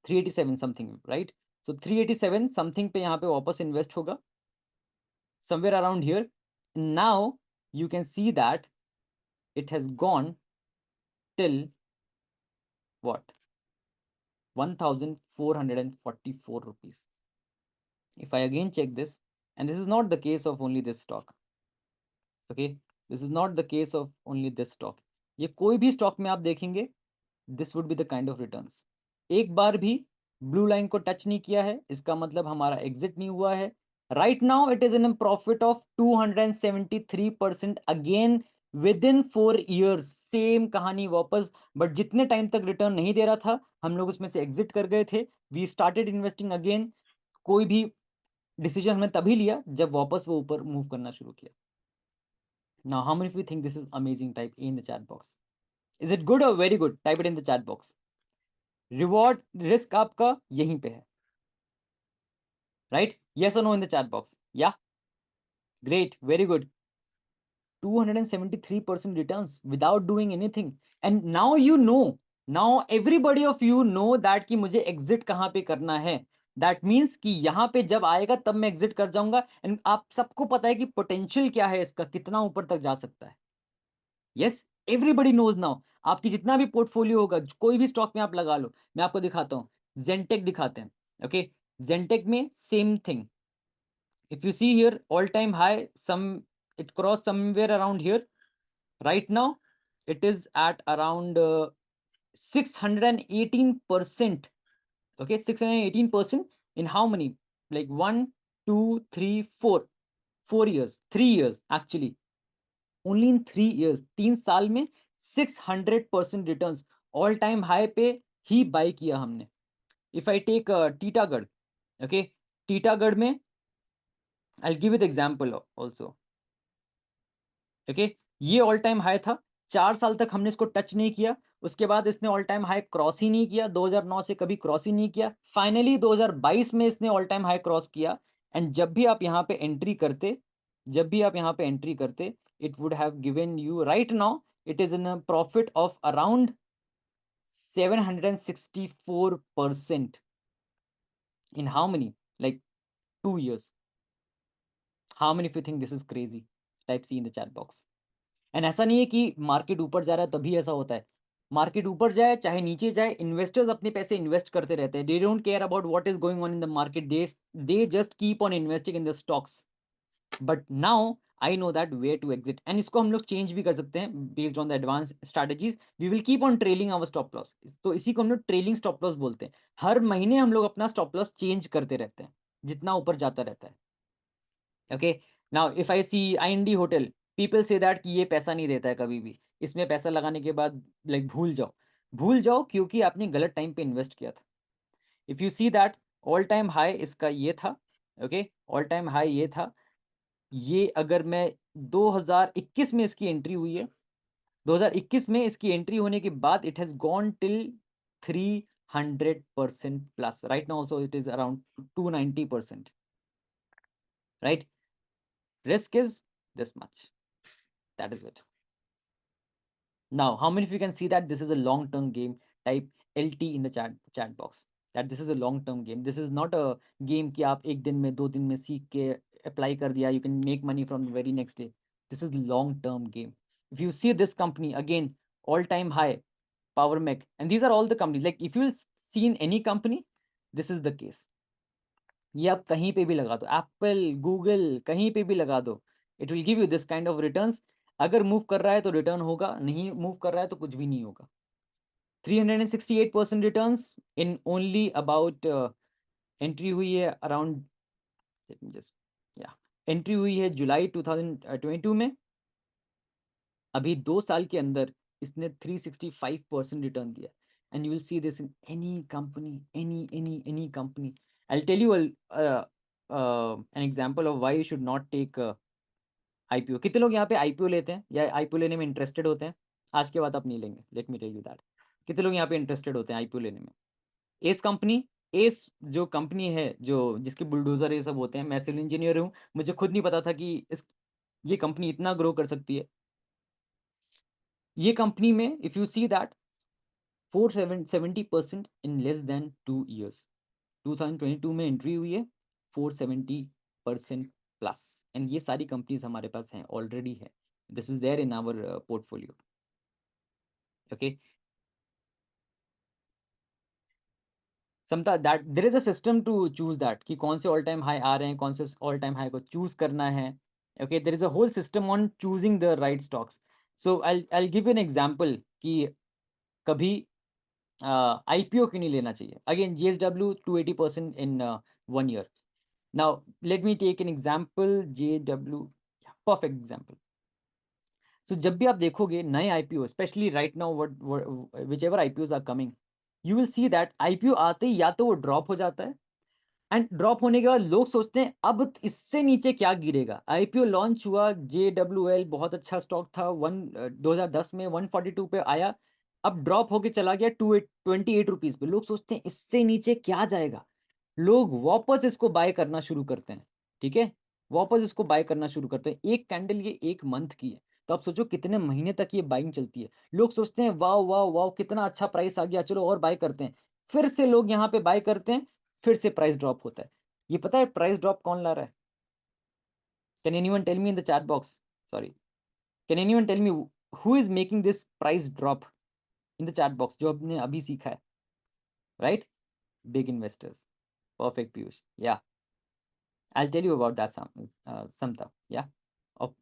387 something, right. So 387 something पे यहाँ पे वापस इन्वेस्ट होगा somewhere around here. Now you can see that it has gone till what? 1444 rupees. If I again check this, and this is not the case of only this stock. Okay, this is not the case of only this stock. ये कोई भी stock में आप देखेंगे, this would be the kind of returns. एक बार भी blue line को touch नहीं किया है, इसका मतलब हमारा एग्जिट नहीं हुआ है. Right now it is in a profit of 273% again with in 4 years. Same कहानी वापस, बट जितने टाइम तक रिटर्न नहीं दे रहा था हम लोग उसमें से एग्जिट कर गए थे. We started investing again. कोई भी डिसीजन हमने तभी लिया जब वापस वो ऊपर मूव करना शुरू किया. Now how many of you think this is amazing? Type in the chat box. Is it good or very good? Type it in the chat box. Reward risk आपका यहीं पे है, राइट. यस और no in the chat box. Yeah great, very good. 273% returns without doing anything. And now you know, now everybody of you know that कि मुझे exit कहाँ पे करना है. दैट मीन्स कि यहाँ पे जब आएगा तब मैं एग्जिट कर जाऊंगा. एंड आप सबको पता है कि पोटेंशियल क्या है इसका, कितना ऊपर तक जा सकता है. Yes, everybody knows now. आपकी जितना भी पोर्टफोलियो होगा, कोई भी स्टॉक में आप लगा लो. मैं आपको दिखाता हूँ, जेंटेक दिखाते हैं. ओके, जेंटेक में same thing. if you see here, all time high, it crossed somewhere around here. Right now it is at around 618%. Okay, 618% in how many? Like 1, 2, 3, 4 years, 3 years actually. Only in 3 years, 3 साल में 600% returns, all time high पे ही buy किया हमने। If I take Titagarh, okay, Titagarh में I give with example also, okay, ये all time high था, 4 साल तक हमने इसको टच नहीं किया, उसके बाद इसने ऑल टाइम हाई क्रॉस ही नहीं किया, 2009 से कभी क्रॉस ही नहीं किया, फाइनली 2022 में इसने ऑल टाइम हाई क्रॉस किया। एंड जब भी आप यहाँ पे एंट्री करते, जब भी आप यहाँ पे एंट्री करते, it would have given you right now, it is in a profit of around 764% in how many, like 2 years? How many of you think this is crazy? Type C in the chat box. And ऐसा नहीं है कि market ऊपर जा रहा है तभी ऐसा होता है, मार्केट ऊपर जाए चाहे नीचे जाए, इन्वेस्टर्स अपने पैसे इन्वेस्ट करते रहते हैं, they don't care about what is going on in the market, they just keep on investing in the stocks. But now I know that where to exit, and इसको हम लोग चेंज भी कर सकते हैं based on the advance strategies, we will keep on trailing our stop loss, तो इसी को हम लोग ट्रेलिंग स्टॉप लॉस बोलते हैं। हर महीने हम लोग अपना स्टॉप लॉस चेंज करते रहते हैं जितना ऊपर जाता रहता है। Okay, now if I see IND hotel, people से दैट कि ये पैसा नहीं देता है कभी भी, इसमें पैसा लगाने के बाद लाइक भूल जाओ, भूल जाओ, क्योंकि आपने गलत टाइम पे इन्वेस्ट किया था। If you see that all time high इसका ये था, ओके, ऑल टाइम हाई ये था, ये अगर मैं 2021 में इसकी एंट्री हुई है, 2021 में इसकी एंट्री होने के बाद it has gone till 300% plus, right now also it is around 290%, right? Risk is this much. That is it. Now, how many of you can see that this is a long-term game? Type LT in the chat box. That this is a long-term game. This is not a game कि आप एक दिन में 2 दिन में सीख के apply कर दिया, you can make money from the very next day. This is long-term game. If you see this company again, all-time high, Power Mech, and these are all the companies. Like if you see in any company, this is the case. ये आप कहीं पे भी लगा दो, Apple, Google, कहीं पे भी लगा दो, it will give you this kind of returns. अगर मूव कर रहा है तो रिटर्न होगा, नहीं मूव कर रहा है तो कुछ भी नहीं होगा। 368% returns in only about, entry हुई है अराउंड, जस्ट या एंट्री हुई है जुलाई 2022 में, अभी 2 साल के अंदर इसने 365% रिटर्न दिया। And you will see this in any company, any company. I will tell you an example of why you should not take IPO। कितने लोग यहाँ पे IPO लेते हैं या IPO लेने में इंटरेस्टेड होते हैं? आज के बाद आप नहीं लेंगे, let me tell you that. कितने लोग यहाँ पे इंटरेस्टेड होते हैं IPO लेने में? एस कंपनी, एस जो कंपनी है, जो जिसके बुलडोजर ये सब होते हैं, मैं सिविल इंजीनियर हूँ, मुझे खुद नहीं पता था कि ये कंपनी इतना ग्रो कर सकती है। ये कंपनी में if you see that 470% in less than 2 years, 2022 में एंट्री हुई है, 470% प्लस। एंड ये सारी कंपनीज हमारे पास हैं, ऑलरेडी है, this is there in our portfolio. Okay, Samta that there is a system to choose that कि कौन से ऑल टाइम हाई आ रहे हैं, कौन से ऑल टाइम हाई को चूज करना है। Okay, there is a whole system on choosing the right stocks. So I give an example कि कभी IPO क्यों नहीं लेना चाहिए। अगेन JSW 280% इन 1 year। Now let me take an example, JW, perfect example. So जब भी आप देखोगे नए IPO, specially right now what whichever IPOs are coming, you will see that IPO आते ही या तो वो ड्रॉप हो जाता है, एंड ड्रॉप होने के बाद लोग सोचते हैं अब इससे नीचे क्या गिरेगा। IPO लॉन्च हुआ, JWL बहुत अच्छा स्टॉक था, 2010 में 142 पे आया, अब ड्रॉप होके चला गया 28 रुपीज पे। लोग सोचते हैं इससे नीचे क्या जाएगा, लोग वापस इसको बाय करना शुरू करते हैं। ठीक है, वापस इसको बाय करना शुरू करते हैं। एक कैंडल ये 1 मंथ की है, तो आप सोचो कितने महीने तक ये बाइंग चलती है। लोग सोचते हैं वाओ वाओ वाओ कितना अच्छा प्राइस आ गया, चलो और बाय करते हैं। फिर से लोग यहाँ पे बाय करते हैं, फिर से प्राइस ड्रॉप होता है। ये पता है प्राइस ड्रॉप कौन ला रहा है? Can anyone tell me in the chat box? Sorry, can anyone tell me who is making this price drop in the chat box, जो आपने अभी सीखा है? Right, big investors. Perfect Piyush, या I'll tell you about that Samta, yeah, of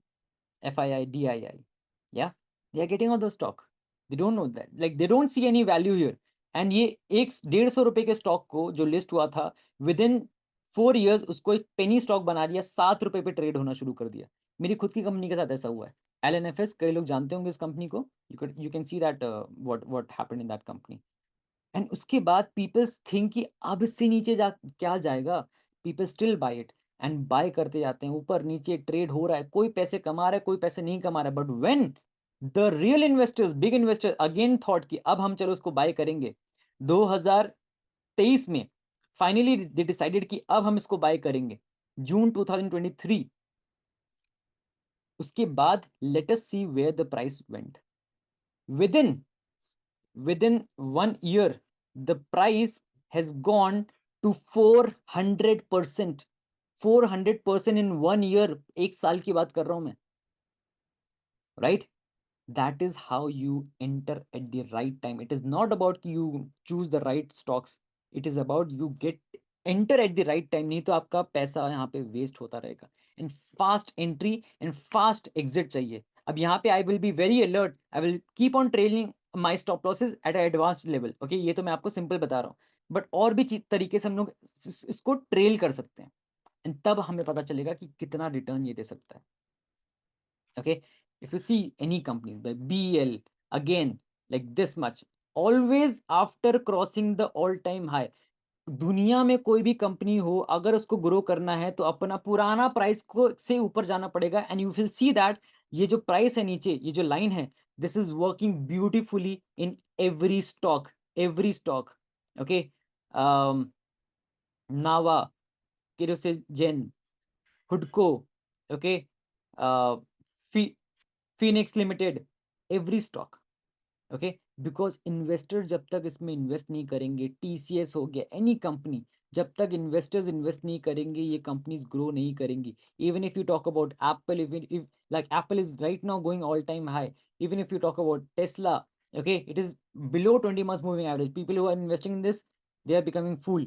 FII, DII, yeah, they are getting all the stock. They don't know that, like they don't see any value here. And ये 150 के stock को जो list हुआ था, with in 4 years उसको एक penny stock बना दिया, 7 रुपए पे ट्रेड होना शुरू कर दिया। मेरी खुद की कंपनी के साथ ऐसा हुआ है। LNFS, कई लोग जानते होंगे इस कंपनी को. You can see that what happened in that company. And उसके बाद पीपल्स थिंक कि अब इससे नीचे जा क्या जाएगा. People still buy it and buy करते जाते हैं. ऊपर नीचे ट्रेड हो रहा है, कोई पैसे कमा रहा है, कोई पैसे नहीं कमा रहा है. But when the real investors, big investors again thought कि अब हम चलो उसको बाय करेंगे, 2023 में फाइनली दे डिसाइडेड कि अब हम इसको बाय करेंगे, जून 2023. उसके बाद let us see where the price went. within 1 year the price has gone to 400%. 400% in 1 year. एक साल की बात कर रहा हूं मैं, right? That is how you enter at the right time. It is not about you choose the right stocks. It is about you get enter at the right time. नहीं तो आपका पैसा यहाँ पे वेस्ट होता रहेगा. And fast entry and fast exit चाहिए. अब यहाँ पे I will be very alert. I will keep on trailing my stop losses at an advanced level. Okay, ये तो मैं आपको सिंपल बता रहा हूँ. बट और भी तरीके से हम लोग इसको ट्रेल कर सकते हैं. एंड तब हमें पता चलेगा कि कितना रिटर्न ये दे सकता है. Okay, if you see any companies by BL, again like this much, always after crossing the all time high. दुनिया में कोई भी कंपनी हो, अगर उसको ग्रो करना है तो अपना पुराना प्राइस को से ऊपर जाना पड़ेगा. And you will see that ये जो प्राइस है नीचे, ये जो लाइन है, this is working beautifully in every stock. Every stock. Okay, Nava, kerosene, हुडको, okay, Phoenix limited, every stock. Okay, because investor जब तक इसमें इन्वेस्ट नहीं करेंगे, TCS हो गया, एनी कंपनी, जब तक इन्वेस्टर्स इन्वेस्ट नहीं करेंगे ये कंपनीज ग्रो नहीं करेंगी. Even if you talk about Apple, even if like Apple is right now going all time high. Even if you talk about Tesla, okay, it is below 20 months moving average. People who are investing in this, they are becoming fool.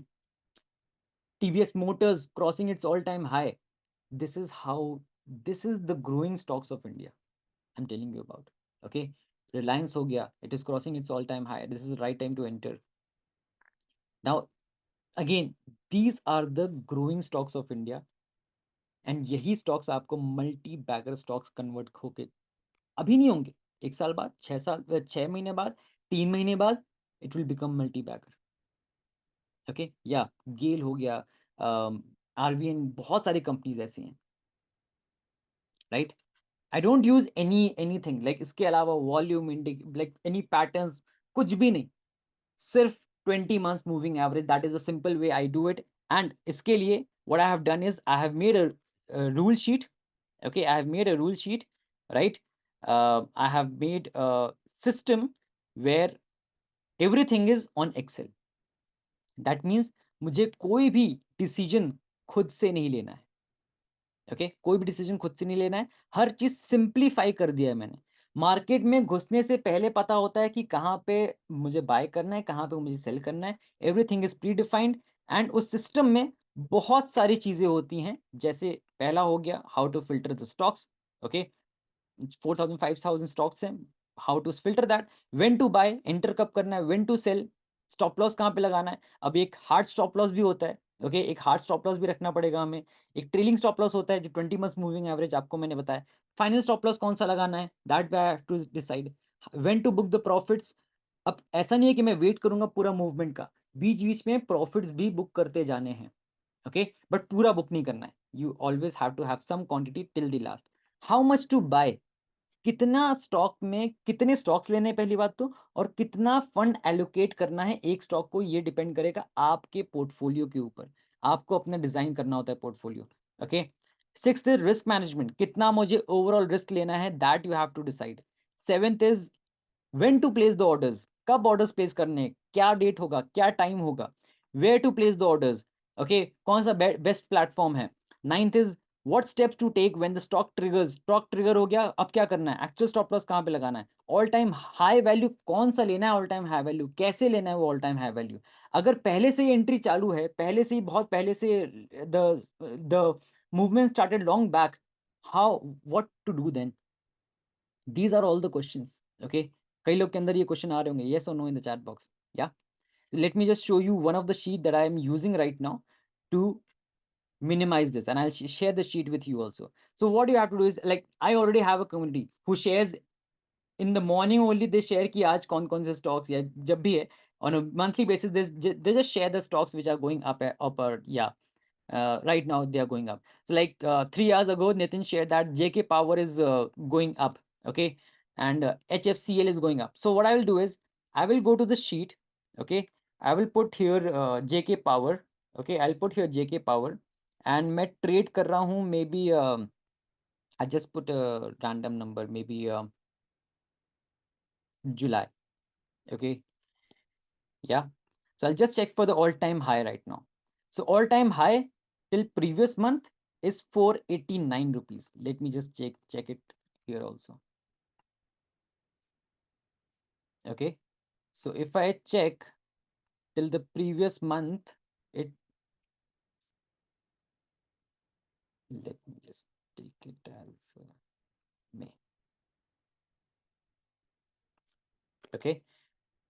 TVS Motors crossing its all time high. This is how, this is the growing stocks of India I'm telling you about. Okay, Reliance ho gaya, it is crossing its all time high. This is the right time to enter. Now again, these are the growing stocks of India. And यही stocks आपको multi bagger stocks convert होके अभी नहीं होंगे, 1 साल बाद, 6 साल, 6 महीने बाद, 3 महीने बाद, it will become multi bagger. Okay, या गेल हो गया, RVN, बहुत सारी कंपनीज ऐसी हैं, right? I don't use anything like इसके अलावा volume Indic, like any patterns, कुछ भी नहीं. सिर्फ 20 months moving average. That is a simple way I do it. And इसके लिए what I have done is I have made a rule sheet. Okay, I have made a rule sheet, right? I have made a system where everything is on Excel. That means मुझे कोई भी decision खुद से नहीं लेना है. Okay, कोई भी डिसीजन खुद से नहीं लेना है. हर चीज सिंप्लीफाई कर दिया है मैंने. मार्केट में घुसने से पहले पता होता है कि कहाँ पे मुझे बाय करना है, कहाँ पे मुझे सेल करना है. Everything is pre defined. And उस सिस्टम में बहुत सारी चीजें होती हैं. जैसे पहला हो गया how to filter the stocks. Okay, 4,000 5,000 stocks हैं. How to filter that, when to buy, enter कब करना है, when to sell, stop loss कहाँ पे लगाना है. अब एक हार्ड स्टॉप लॉस भी होता है. ओके, एक हार्ड स्टॉप लॉस भी रखना पड़ेगा हमें. एक ट्रेलिंग स्टॉप लॉस होता है जो 20 मंथ्स मूविंग एवरेज आपको मैंने बताया. फाइनल स्टॉप लॉस कौन सा लगाना है, that I have to decide. When to book the profits. अब ऐसा नहीं है कि मैं वेट करूंगा पूरा मूवमेंट का, बीच बीच में प्रॉफिट्स भी बुक करते जाने हैं. ओके, बट पूरा बुक नहीं करना है. You always have to have some quantity till the last. How much to buy, कितना स्टॉक में कितने स्टॉक्स लेने हैं पहली बात तो, और कितना फंड एलोकेट करना है एक स्टॉक को, ये डिपेंड करेगा आपके पोर्टफोलियो के ऊपर. आपको अपना डिजाइन करना होता है portfolio. Okay, sixth is risk management, कितना मुझे ओवरऑल रिस्क लेना है, that you have to decide. Seventh is when to place the orders, कब ऑर्डर्स प्लेस करने हैं, क्या डेट होगा, क्या टाइम होगा. Where to place the orders, okay, कौन सा बेस्ट प्लेटफॉर्म है. Ninth is what steps to take when the stock triggers, stock trigger हो गया, अब क्या करना है, एक्चुअल स्टॉप लॉस कहाँ पे लगाना है, ऑल टाइम हाई वैल्यू कौन सा लेना है, ऑल टाइम हाई वैल्यू कैसे लेना है वो ऑल टाइम हाई वैल्यू. अगर पहले से ही एंट्री चालू है, पहले से ही, बहुत पहले से the movement started long back, how, what to do then. These are all the questions. Okay, कई लोग के अंदर ये क्वेश्चन आ रहे होंगे, yes or no in the chat box. Yeah, let me just show you one of the sheet that I am using right now to minimize this, and I'll share the sheet with you also. So what you have to do is, like, I already have a community who shares in the morning only. They share कि आज कौन कौन से stocks, या जब भी है, on a monthly basis they just share the stocks which are going up or yeah, right now they are going up. So like 3 hours ago Nitin shared that JK Power is going up, okay, and HFCL is going up. So what I will do is I will go to the sheet, okay, I will put here JK Power, okay, I'll put here JK Power, and मैं trade कर रहा हूँ maybe I just put a random number, maybe July, okay, yeah. So I'll just check for the all-time high right now. So all-time high till previous month is 489 rupees. Let me just check it here also. Okay. So if I check till the previous month, let me just take it as May. Okay.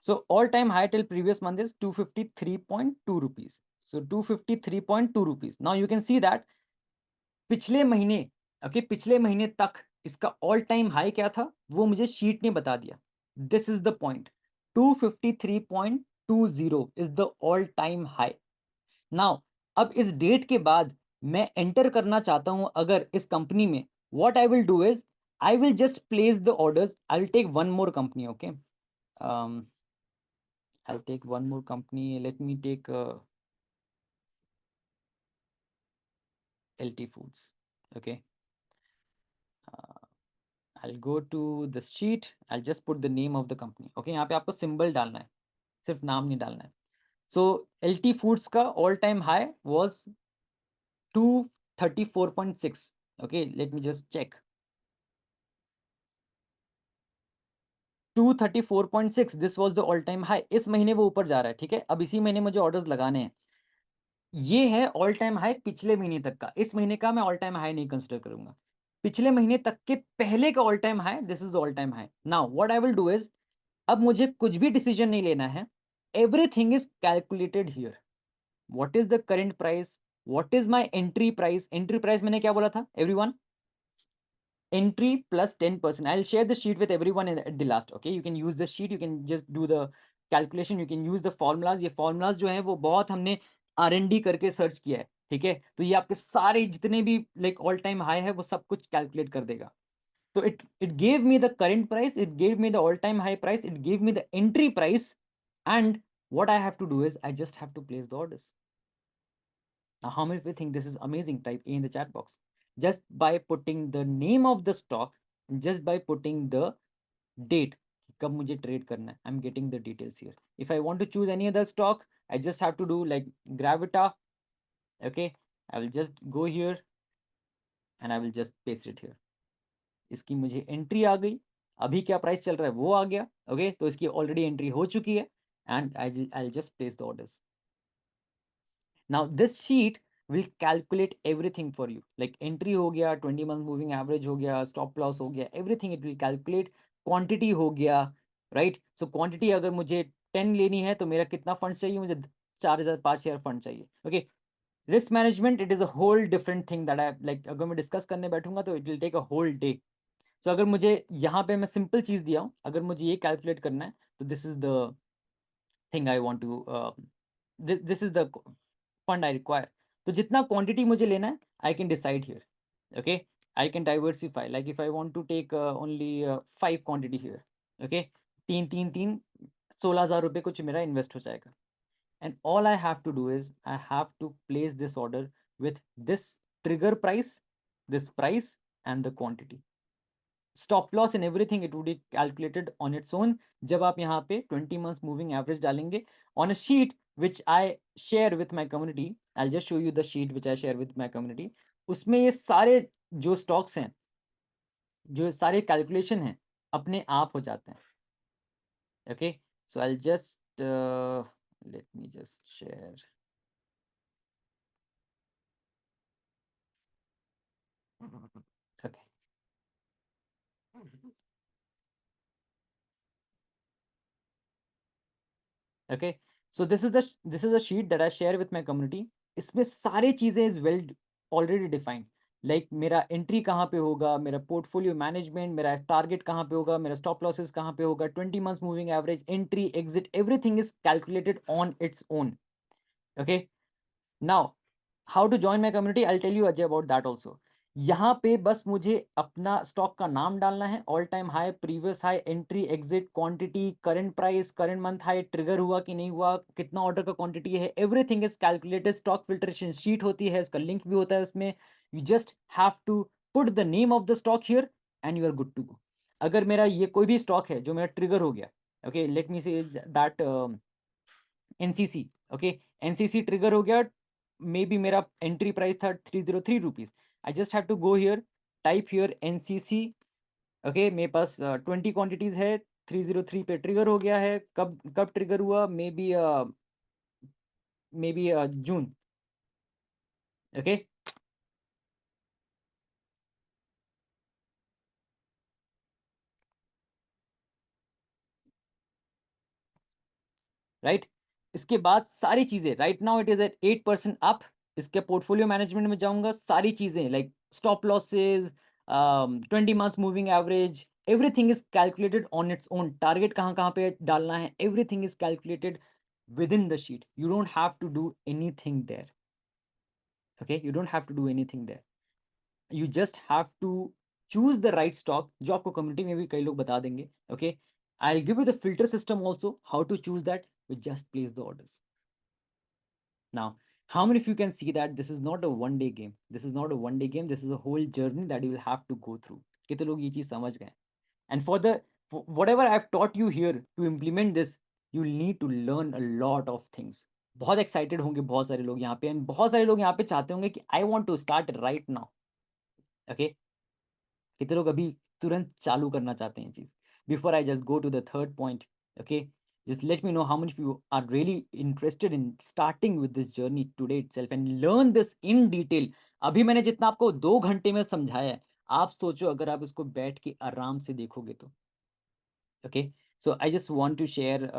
So all-time high till previous month is 253.2 rupees. So 253.2 rupees. Now you can see that पिछले महीने, okay, पिछले महीने तक इसका all time high क्या था वो मुझे शीट ने बता दिया. This is the point, 253.20 is the all time high. Now अब इस डेट के बाद मैं एंटर करना चाहता हूं अगर इस कंपनी में, what I will do is I will just place the orders. I will take one more company, okay, I'll take one more company. Let me take LT Foods. Okay. I'll go to the sheet. I'll just put the name of the company. Okay, यहाँ पे आपको symbol डालना है, सिर्फ नाम नहीं डालना है. So LT Foods का all time high was 234.6. Okay, let me just check. 234.6, this was the all time high. इस महीने वो ऊपर जा रहा है, ठीक है. अब इसी महीने मुझे ऑर्डर्स लगाने हैं. ये है ऑल टाइम हाई पिछले महीने तक का. इस महीने का मैं ऑल टाइम हाई नहीं कंसिडर करूंगा. पिछले महीने तक के पहले का all time high, this is all time high. Now what I will do is, अब मुझे कुछ भी डिसीजन नहीं लेना है. Everything is calculated here. What is the current price, what is my entry price. Entry price मैंने क्या बोला था everyone, entry plus 10%. I'll share the sheet with everyone at the last. Okay, you can use the sheet, you can just do the calculation, you can use the formulas. ये formulas जो है वो बहुत हमने R&D करके search किया है, ठीक है. तो ये आपके सारे जितने भी लाइक ऑल टाइम हाई है वो सब कुछ कैलकुलेट कर देगा. तो it gave me the current price, it gave me the all time high price, it gave me the entry price, and what I have to do is I just have to place the orders. Now how many of you think this is amazing? Type A in the chat box. Just by putting the name of the stock, just by putting the date, कब मुझे trade करना है, I'm getting the details here. If I want to choose any other stock, I just have to do like Gravita. Okay, I will just go here and I will just paste it here. इसकी मुझे entry आ गई, अभी क्या price चल रहा है वो आ गया. ओके, तो इसकी ऑलरेडी एंट्री हो चुकी है, and I just place the orders. Now this sheet will calculate everything for you, like entry हो गया, 20 month moving average हो गया, stop loss हो गया, everything it will calculate. quantity हो गया, right? So quantity अगर मुझे 10 लेनी है तो मेरा कितना फंड चाहिए, मुझे 4,000 5,000 फंड चाहिए. Okay, risk management it is a whole different thing that I like, अगर मैं डिस्कस करने बैठूंगा तो it will take a whole day. So अगर मुझे यहाँ पे मैं सिंपल चीज दिया हूँ, अगर मुझे ये कैलकुलेट करना है तो this is the thing I want to, this is the fund I require. तो जितना क्वांटिटी मुझे लेना है I can decide here. Okay, I can diversify, like if I want to take only 5 quantity here. Okay, तीन तीन तीन 16,000 रुपये कुछ मेरा इन्वेस्ट हो जाएगा. And all I have to do is I have to place this order with this trigger price, this price, and the quantity. Stop loss and everything it would be calculated on its own. जब आप यहाँ पे 20 months moving average डालेंगे on a sheet which I share with my community, I'll just show you the sheet which I share with my community. उसमें ये सारे जो stocks हैं, जो सारे calculation हैं, अपने आप हो जाते हैं. Okay, so I'll just let me just share. Okay. Okay, so this is the sheet that I share with my community. इसमें सारी चीज़ें is well already defined, like मेरा एंट्री कहाँ पे होगा, मेरा पोर्टफोलियो मैनेजमेंट, मेरा टारगेट कहाँ पे होगा, मेरा स्टॉप लॉसेस कहाँ पे होगा, 20 months moving average, entry exit, everything is calculated on its own. Okay, now how to join my community, I tell you Ajay about that also. यहाँ पे बस मुझे अपना स्टॉक का नाम डालना है, all time high, previous high, entry exit, quantity, current price, current month high, trigger हुआ कि नहीं हुआ, कितना ऑर्डर का क्वांटिटी है, everything is calculated. Stock filtration sheet होती है, उसका लिंक भी होता है उसमें. You just have to put the name of the stock here and you are good to go. अगर मेरा ये कोई भी स्टॉक है जो मेरा ट्रिगर हो गया, okay, let me say that NCC, okay, NCC trigger हो गया, मे बी मेरा एंट्री प्राइस था 303 rupees. I just have to go here, type here NCC, okay, मेरे पास 20 क्वांटिटीज है, 303 पे ट्रिगर हो गया है. कब कब ट्रिगर हुआ, maybe June. Okay, right. इसके बाद सारी चीजें, right now it is at 8% up. इसके पोर्टफोलियो मैनेजमेंट में जाऊंगा, सारी चीजें like stop losses, 20 months moving average, everything is calculated on its own. Target कहाँ कहाँ पे डालना है, everything is calculated within the sheet. You don't have to do anything there. Okay, you don't have to do anything there. You just have to choose the right stock, जो आपको community में भी कई लोग बता देंगे. Okay, I'll give you the filter system also, how to choose that. We just place the orders. Now, how many of you can see that this is not a one day game? This is not a one day game. This is a whole journey that you will have to go through. कितने लोग ये चीज समझ गए? And for whatever I've taught you here to implement this, you'll need to learn a lot of things. बहुत excited होंगे बहुत सारे लोग यहाँ पे, एंड बहुत सारे लोग यहाँ पे चाहते होंगे कि I want to start right now. Okay, कितने लोग अभी तुरंत चालू करना चाहते हैं चीज? Before I just go to the third point, okay, just let me know how many of you are really interested in starting with this journey today itself and learn this in detail. अभी मैंने जितना आपको 2 घंटे में समझाया है, आप सोचो अगर आप इसको बैठ के आराम से देखोगे तो. Okay, so I just want to share,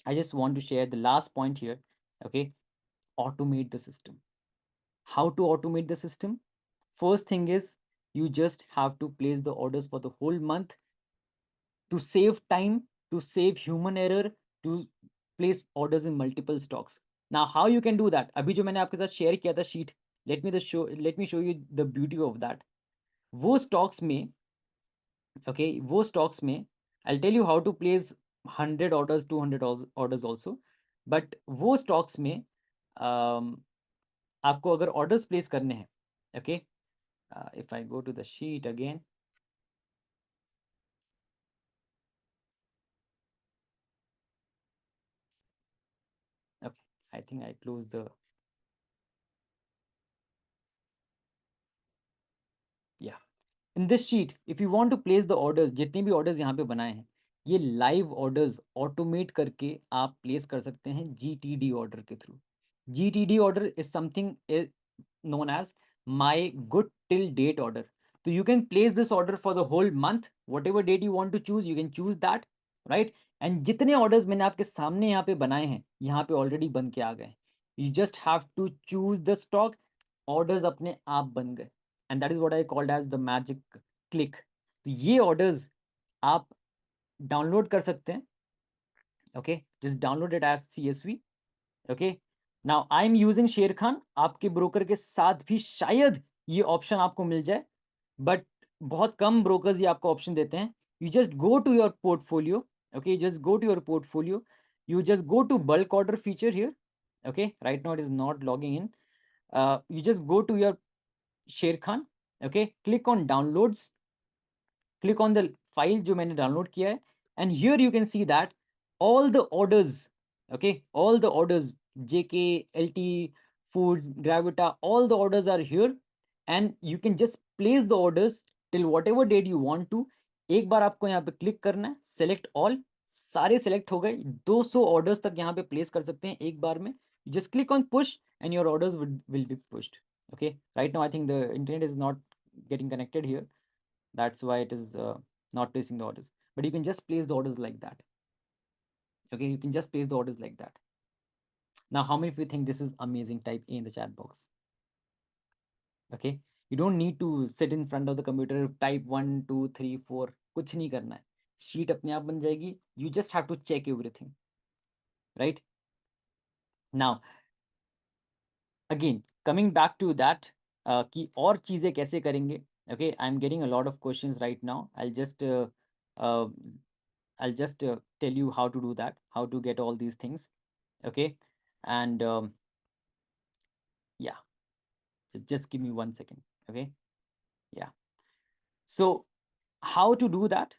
I just want to share the last point here. Okay, automate the system. How to automate the system? First thing is you just have to place the orders for the whole month to save time, to save human error, to place orders in multiple stocks. Now, how you can do that? अभी जो मैंने आपके साथ share किया था sheet, let me show you the beauty of that. वो stocks में, okay, वो stocks में, I'll tell you how to place 100 orders, 200 orders also. But वो stocks में आपको अगर ऑर्डर्स प्लेस करने हैं, okay, if I go to the sheet again, okay, I think I close the, yeah, in this sheet if you want to place the orders, जितने भी orders यहाँ पे बनाए हैं, ये लाइव ऑर्डर्स ऑटोमेट करके आप प्लेस कर सकते हैं GTD ऑर्डर के through. GTD order is something known as my good till date order. So you can place this order for the whole month, whatever date you want to choose, you can choose that, right? And जितने orders मैंने आपके सामने यहाँ पे बनाए हैं, यहाँ पे ऑलरेडी बन के आ गए. You just have to choose the stock, orders अपने आप बन गए. And that is what I called as the magic click. तो ये orders आप डाउनलोड कर सकते हैं. Okay, just download it as CSV. Okay, now I am using शेर खान. आपके ब्रोकर के साथ भी शायद ये ऑप्शन आपको मिल जाए, बट बहुत कम ब्रोकर्स ये आपको ऑप्शन देते हैं. You just go to your portfolio, okay, just go to your portfolio, you just go to bulk order feature here. Okay, right now it is not logging in. You just go to your शेर Khan, okay, click on downloads, click on the file जो मैंने download किया है, and here you can see that all the orders, okay, all the orders, JK, LT, Foods, Gravita, all the orders are here, and you can just place the orders till whatever date you want to. एक बार आपको यहाँ पे click करना है, select all, सारे select हो गए. 200 orders तक यहाँ पे place कर सकते हैं एक बार में. Just click on push and your orders will be pushed. Okay, right now I think the internet is not getting connected here, that's why it is not placing the orders, but you can just place the orders like that. Okay, you can just place the orders like that. Now, how many of you think this is amazing? Type A in the chat box. Okay, you don't need to sit in front of the computer, type 1 2 3 4, कुछ नहीं करना है, sheet अपने आप बन जाएगी. You just have to check everything, right? Now, again, coming back to that, कि और चीज़ें कैसे करेंगे. Okay, I'm getting a lot of questions right now. Uh, I'll just tell you how to do that, how to get all these things. Okay, and yeah, just give me 1 second. Okay, yeah. So how to do that?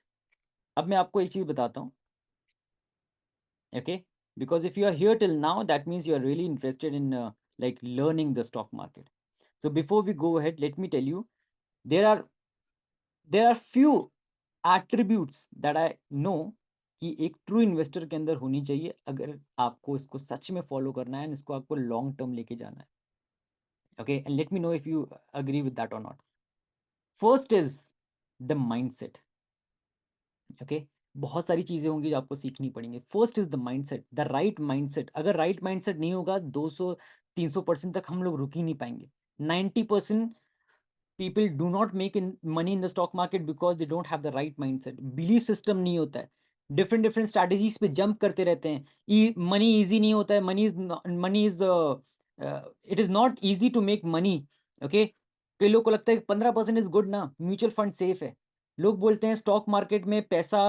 अब मैं आपको एक चीज़ बताता हूँ. Okay, because if you are here till now, that means you are really interested in like learning the stock market. So before we go ahead, let me tell you, there are few attributes that I know कि एक true investor के अंदर होनी चाहिए अगर आपको इसको सच में फॉलो करना है, इसको आपको लॉन्ग टर्म लेके जाना है. Okay, and let me know if you agree with that or not. First is the mindset. Okay, बहुत सारी चीजें होंगी जो आपको सीखनी पड़ेंगी. First is the mindset, the right mindset. अगर राइट माइंडसेट नहीं होगा, 200-300% तक हम लोग रुक ही नहीं पाएंगे. 90% people do not make money in the stock market because they don't have the right mindset. Belief system नहीं होता है. different strategies पे jump करते रहते हैं. Money easy नहीं होता है. Money is it is not easy to make money. Okay, कई लोग को लगता है कि 15% इज गुड ना, म्यूचुअल फंड सेफ है. लोग बोलते हैं स्टॉक मार्केट में पैसा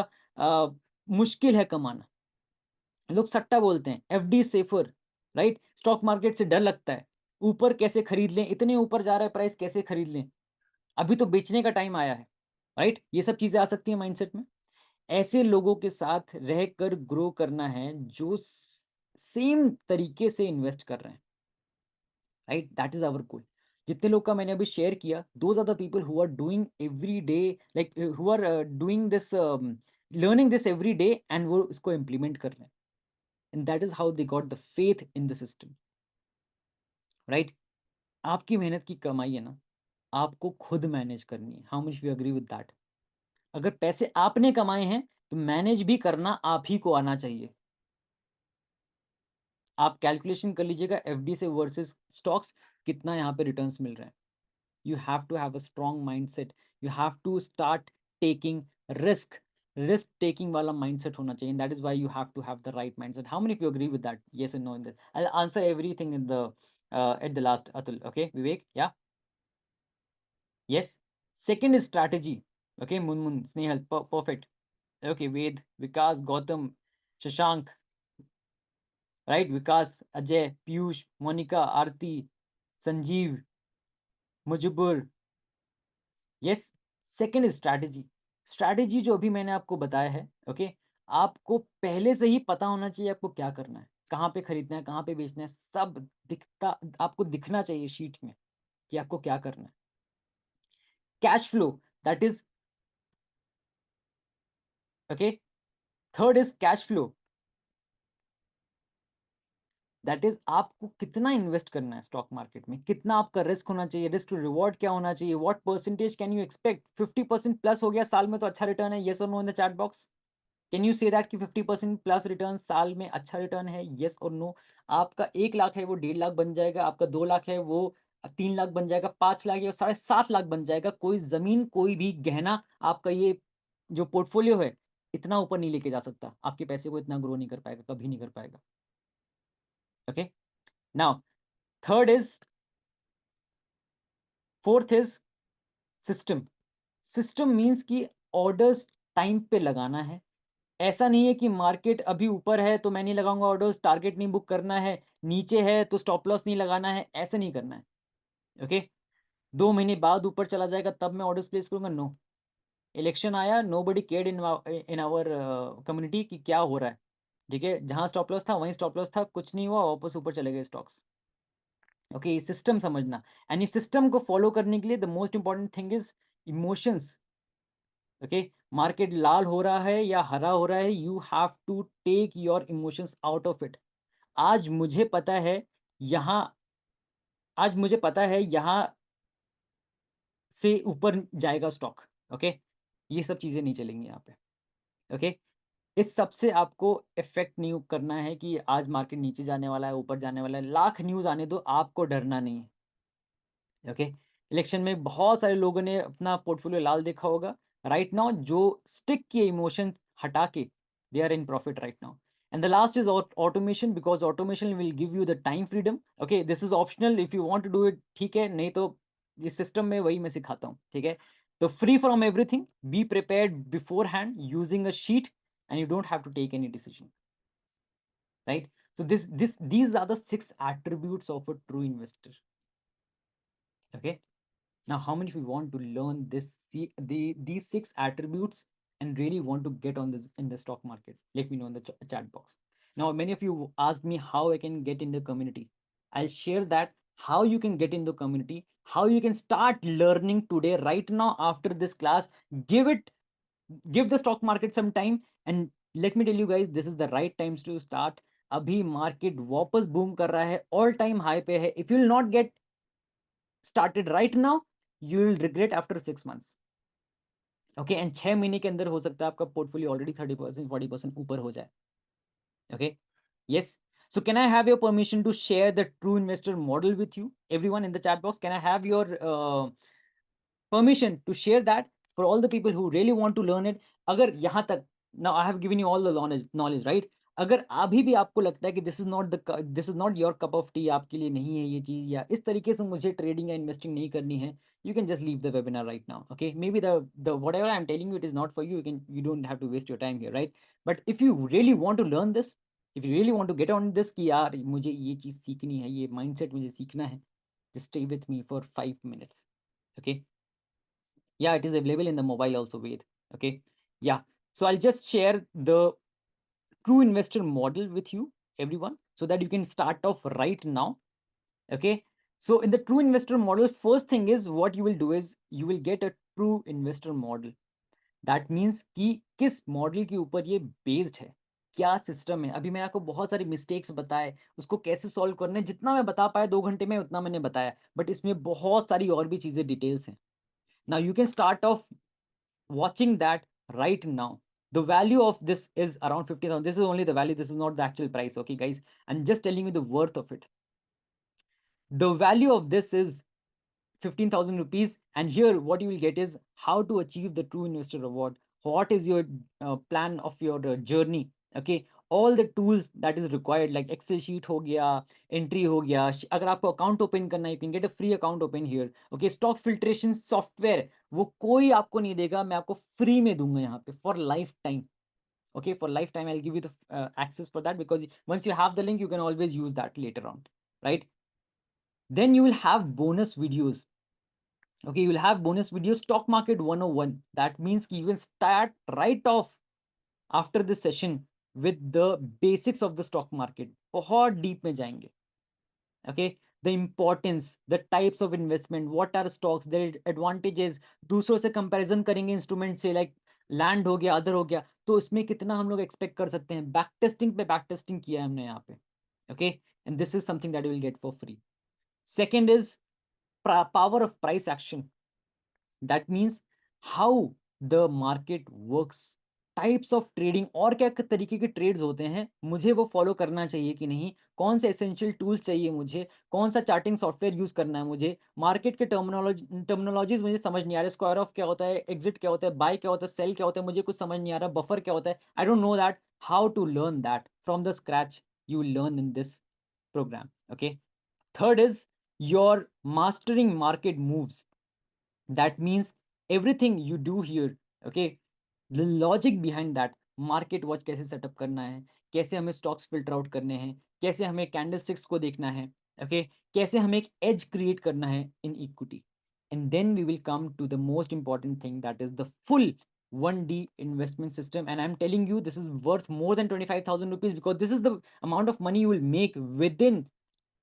मुश्किल है कमाना. लोग सट्टा बोलते हैं, FD safer, right. Stock market से डर लगता है, ऊपर कैसे खरीद लें, इतने ऊपर जा रहा है प्राइस, कैसे खरीद लें, अभी तो बेचने का टाइम आया है, राइट. ये सब चीजें आ सकती हैं माइंडसेट में. ऐसे लोगों के साथ रहकर ग्रो करना है जो सेम तरीके से इन्वेस्ट कर रहे हैं, right. That is our goal. जितने लोग का मैंने अभी शेयर किया, those are the people who are doing every day, like who are doing this, learning this every day, and वो इसको इम्प्लीमेंट कर रहे हैं. And that is how they got the faith in the system, right. आपकी मेहनत की कमाई है ना, आपको खुद मैनेज करनी है. How much you agree with that? अगर पैसे आपने कमाए हैं तो मैनेज भी करना आप ही को आना चाहिए. आप कैलकुलेशन कर लीजिएगा एफडी से वर्सेस स्टॉक्स, कितना यहाँ पे रिटर्न्स मिल रहे हैं. You have to have a strong mindset. You have to start taking risk. Risk taking वाला mindset होना चाहिए. And that is why you have to have the right mindset. How many of you agree with that? Yes and no in this. I'll answer everything in the at the last, Atul. Okay, Vivek? Yeah? Yes? Second is strategy. Okay, Munmun, Snehal, perfect. Okay, Ved, Vikas, Gautam, Shashank, right? Vikas, Ajay, Piyush, Monica, Aarti, Sanjeev, Mujibur. Yes. Second strategy. Strategy जो अभी मैंने आपको बताया है, okay, आपको पहले से ही पता होना चाहिए आपको क्या करना है, कहाँ पे खरीदना है, कहाँ पे बेचना है, सब दिखता, आपको दिखना चाहिए शीट में कि आपको क्या करना है. Cash flow, that is okay. Third is cash flow, that is आपको कितना इन्वेस्ट करना है स्टॉक मार्केट में, कितना आपका रिस्क होना चाहिए, रिस्क टू रिवॉर्ड क्या होना चाहिए, what percentage can you expect. 50% plus हो गया साल में तो अच्छा रिटर्न है, येस और no in the chat box. Can you से दैट कि 50% प्लस रिटर्न साल में अच्छा रिटर्न है, येस और नो. आपका 1 लाख है वो 1.5 लाख बन जाएगा, आपका 2 लाख है वो 3 लाख बन जाएगा, 5 लाख है वो 7.5 लाख बन जाएगा. कोई जमीन, कोई भी गहना आपका ये जो पोर्टफोलियो है इतना ऊपर नहीं लेके जा सकता, आपके पैसे को इतना ग्रो नहीं कर पाएगा, कभी नहीं कर पाएगा. Okay, now third is, fourth is system. System means कि ऑर्डर्स टाइम पे लगाना है. ऐसा नहीं है कि मार्केट अभी ऊपर है तो मैं नहीं लगाऊंगा ऑर्डर्स, टारगेट नहीं बुक करना है, नीचे है तो स्टॉप लॉस नहीं लगाना है, ऐसे नहीं करना है. ओके, 2 महीने बाद ऊपर चला जाएगा तब मैं ऑर्डर्स प्लेस करूंगा, नो. इलेक्शन आया, nobody cared in our community कि क्या हो रहा है, ठीक है. जहां स्टॉप लॉस था वहीं स्टॉप लॉस था, कुछ नहीं हुआ, वापस ऊपर चले गए स्टॉक्स. ओके, ये सिस्टम समझना. एंड इस सिस्टम को फॉलो करने के लिए the most important thing is emotions. Okay, market लाल हो रहा है या हरा हो रहा है, you have to take your emotions out of it. आज मुझे पता है यहाँ, आज मुझे पता है यहाँ से ऊपर जाएगा स्टॉक. ओके, ये सब चीजें नहीं चलेंगी यहाँ पे. ओके, इस सबसे आपको इफेक्ट नहीं करना है कि आज मार्केट नीचे जाने वाला है, ऊपर जाने वाला है, लाख न्यूज़ आने दो, आपको डरना नहीं है। ओके, इलेक्शन में बहुत सारे लोगों ने अपना पोर्टफोलियो लाल देखा होगा। राइट नाउ जो स्टिक किए इमोशन हटा के, they are in profit right now. And the last is automation, because automation will give you the time freedom. Okay, this is optional if you want to do it, ठीक है, नहीं तो इस system में वही मैं सिखाता हूँ, ठीक है। तो free from everything, be prepared before hand using a sheet, and you don't have to take any decision, right? So these are the 6 attributes of a true investor. Okay, now how many of you want to learn these 6 attributes and really want to get on this in the stock market? Let me know in the chat box. Now many of you ask me how I can get in the community. I'll share that, how you can get in the community, how you can start learning today, right now, after this class. Give the stock market some time, and let me tell you guys, this is the right times to start. अभी market वापस boom कर रहा है, all time high पे है. If you will not get started right now, you will regret after 6 months. Okay, and 6 महीने के अंदर हो सकता है आपका पोर्टफोलियो ऑलरेडी 30% 40% ऊपर हो जाए. Okay, yes. So can I have your permission to share the true investor model with you? Everyone in the chat box, can I have your permission to share that for all the people who really want to learn it? अगर यहाँ तक, now I have given you all the knowledge, right? अगर अभी भी आपको लगता है कि this is not your cup of tea, आपके लिए नहीं है ये चीज़, या इस तरीके से मुझे ट्रेडिंग या इन्वेस्टिंग नहीं करनी है, you can just leave the webinar right now. Okay, maybe the whatever I'm telling you, it is not for you. You don't have to waste your time here, right? But if you really want to learn this, if you really want to get on this कि यार मुझे ये चीज़ सीखनी है, ये mindset मुझे सीखना है, just stay with me for 5 minutes. Okay, yeah, it is available in the mobile also, Ved. Okay, yeah. So I'll just share the true investor model with you, everyone, so that you can start off right now. Okay, so in the true investor model, first thing is what you will do is you will get a true investor model. That means कि किस model के ऊपर ये based है, क्या system है. अभी मैंने आपको बहुत सारे मिस्टेक्स बताए, उसको कैसे सॉल्व करना है, जितना मैं बता पाया 2 घंटे में उतना मैंने बताया, बट इसमें बहुत सारी और भी चीज़ें डिटेल्स हैं. Now you can start off watching that right now. The value of this is around 50,000. This is only the value. This is not the actual price. Okay, guys, I'm just telling you the worth of it. The value of this is 15,000 rupees. And here, what you will get is how to achieve the true investor reward. What is your plan of your journey? Okay, all the tools that is required, like Excel sheet हो गया, entry हो गया. अगर आपको account open करना है, you can get a free account open here. Okay, stock filtration software, वो कोई आपको नहीं देगा, मैं आपको free में दूंगा यहाँ पे for lifetime. Okay, for lifetime I'll give you the access for that, because once you have the link, you can always use that later on, right? Then you will have bonus videos. Okay, you will have bonus videos, stock market 101. That means you will start right off after this session with the basics of the stock market. बहुत deep में जाएंगे. Okay, the importance, the types of investment, what are stocks, their advantages, दूसरों से comparison करेंगे instrument से, like land हो गया, other हो गया, तो इसमें कितना हम लोग एक्सपेक्ट कर सकते हैं. बैक टेस्टिंग पे बैक टेस्टिंग किया है हमने यहाँ पे. Okay, and this is something that you will get for free. Second is power of price action. That means how the market works, types of trading, और क्या तरीके के ट्रेड्स होते हैं, मुझे वो फॉलो करना चाहिए कि नहीं, कौन से एसेंशियल टूल्स चाहिए मुझे, कौन सा चार्टिंग सॉफ्टवेयर यूज करना है मुझे, मार्केट के टर्मिनोलॉजीज मुझे समझ नहीं आ रहा है. स्क्वायर ऑफ क्या होता है, एग्जिट क्या होता है, बाय क्या होता है, सेल क्या होता है, मुझे कुछ समझ नहीं आ रहा. बफर क्या होता है, I don't know that. How to learn that from the scratch, you learn in this program. Okay, third is your mastering market moves. That means everything you do here, okay, the logic behind that, market watch कैसे setup करना है, कैसे हमें stocks filter out करने हैं, कैसे हमें candlesticks को देखना है. ओके, कैसे हमें एक एज क्रिएट करना है in equity. And then we will come to the most important thing, that is the full 1D investment system. And I'm telling you, this is worth more than 25,000 rupees, because this is the amount of money you will make within,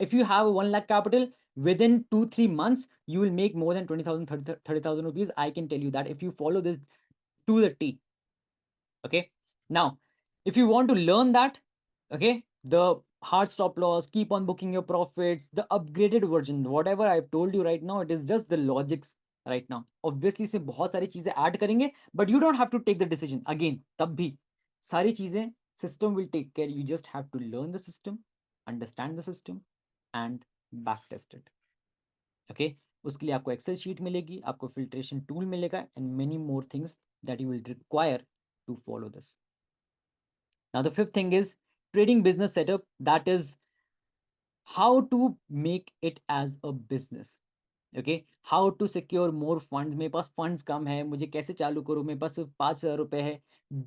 if you have a 1 lakh capital, within 2-3 months you will make more than 20,000 30,000 rupees. I can tell you that if you follow this to the T. Okay, now if you want to learn that, okay, the hard stop loss, keep on booking your profits, the upgraded version, whatever I've told you right now, it is just the logics right now. Obviously से बहुत सारी चीजें add करेंगे, but you don't have to take the decision again. तब भी सारी चीजें system will take care. You just have to learn the system, understand the system and back test it. Okay, उसके लिए आपको एक्सेल शीट मिलेगी, आपको फिल्ट्रेशन टूल मिलेगा and many more things that you will require to follow this. Now the fifth thing is trading business setup, that is how to make it as a business. Okay, how to secure more funds. मेरे पास funds कम है, मुझे कैसे चालू करूँ, मेरे पास सिर्फ 5,000 रुपए है.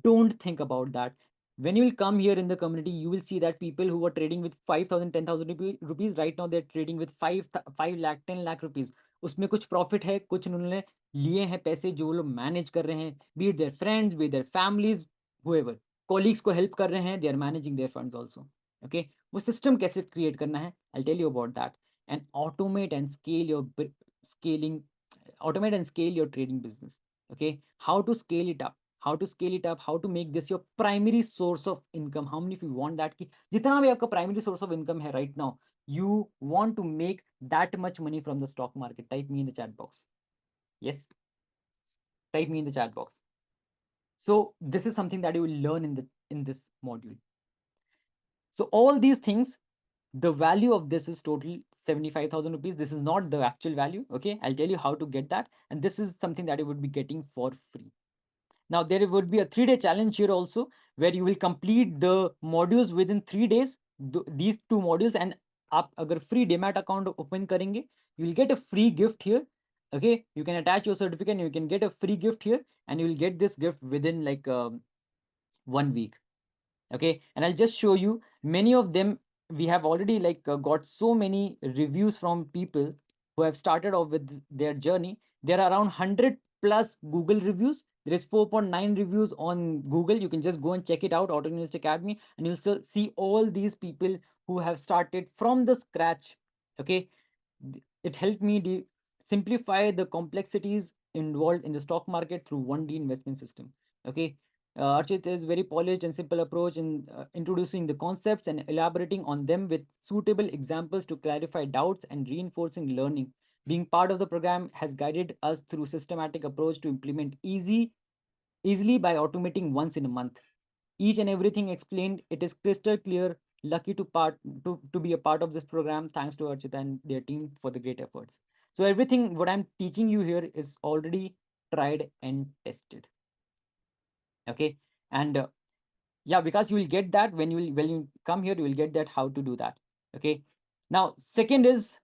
Don't think about that. when you will come here in the community, you will see that people who are trading with 5,000 10,000 rupees, right now they're trading with 5 lakh 10 lakh rupees. उसमें कुछ प्रॉफिट है, कुछ उन्होंने लिए हैं पैसे जो वो लोग मैनेज कर रहे हैं, be it their friends, be their families, whoever, colleagues को हेल्प कर रहे हैं, they are managing their funds also. Okay, वो सिस्टम कैसे क्रिएट करना है, I tell you about that. And automate and scale your scaling, automate and scale your trading business. Okay, how to scale it up, how to make this your primary source of income. How many of you want that ki jitna bhi aapka primary source of income hai right now, you want to make that much money from the stock market? Type me in the chat box. Yes, type me in the chat box. So this is something that you will learn in this module. So all these things, the value of this is total 75,000 rupees. This is not the actual value. Okay, I'll tell you how to get that, and this is something that you would be getting for free. Now there would be a 3-day challenge here also, where you will complete the modules within 3 days, these 2 modules. And आप अगर free demat account open करेंगे, you will get a free gift here. Okay, you can attach your certificate and you can get a free gift here, and you will get this gift within like 1 week. Okay, and I'll just show you many of them. We have already like got so many reviews from people who have started off with their journey. There are around 100 plus Google reviews. There is 4.9 reviews on Google. You can just go and check it out, Auto Invest Academy, and you'll see all these people who have started from the scratch. Okay, it helped me simplify the complexities involved in the stock market through 1D investment system. Okay, Archit is very polished and simple approach in introducing the concepts and elaborating on them with suitable examples to clarify doubts and reinforcing learning. Being part of the program has guided us through systematic approach to implement easily by automating once in a month. Each and everything explained, it is crystal clear. Lucky to be a part of this program. Thanks to Archita and their team for the great efforts. So everything what I'm teaching you here is already tried and tested. Okay, and yeah, because you will get that when you come here, you will get that how to do that. Okay, now second is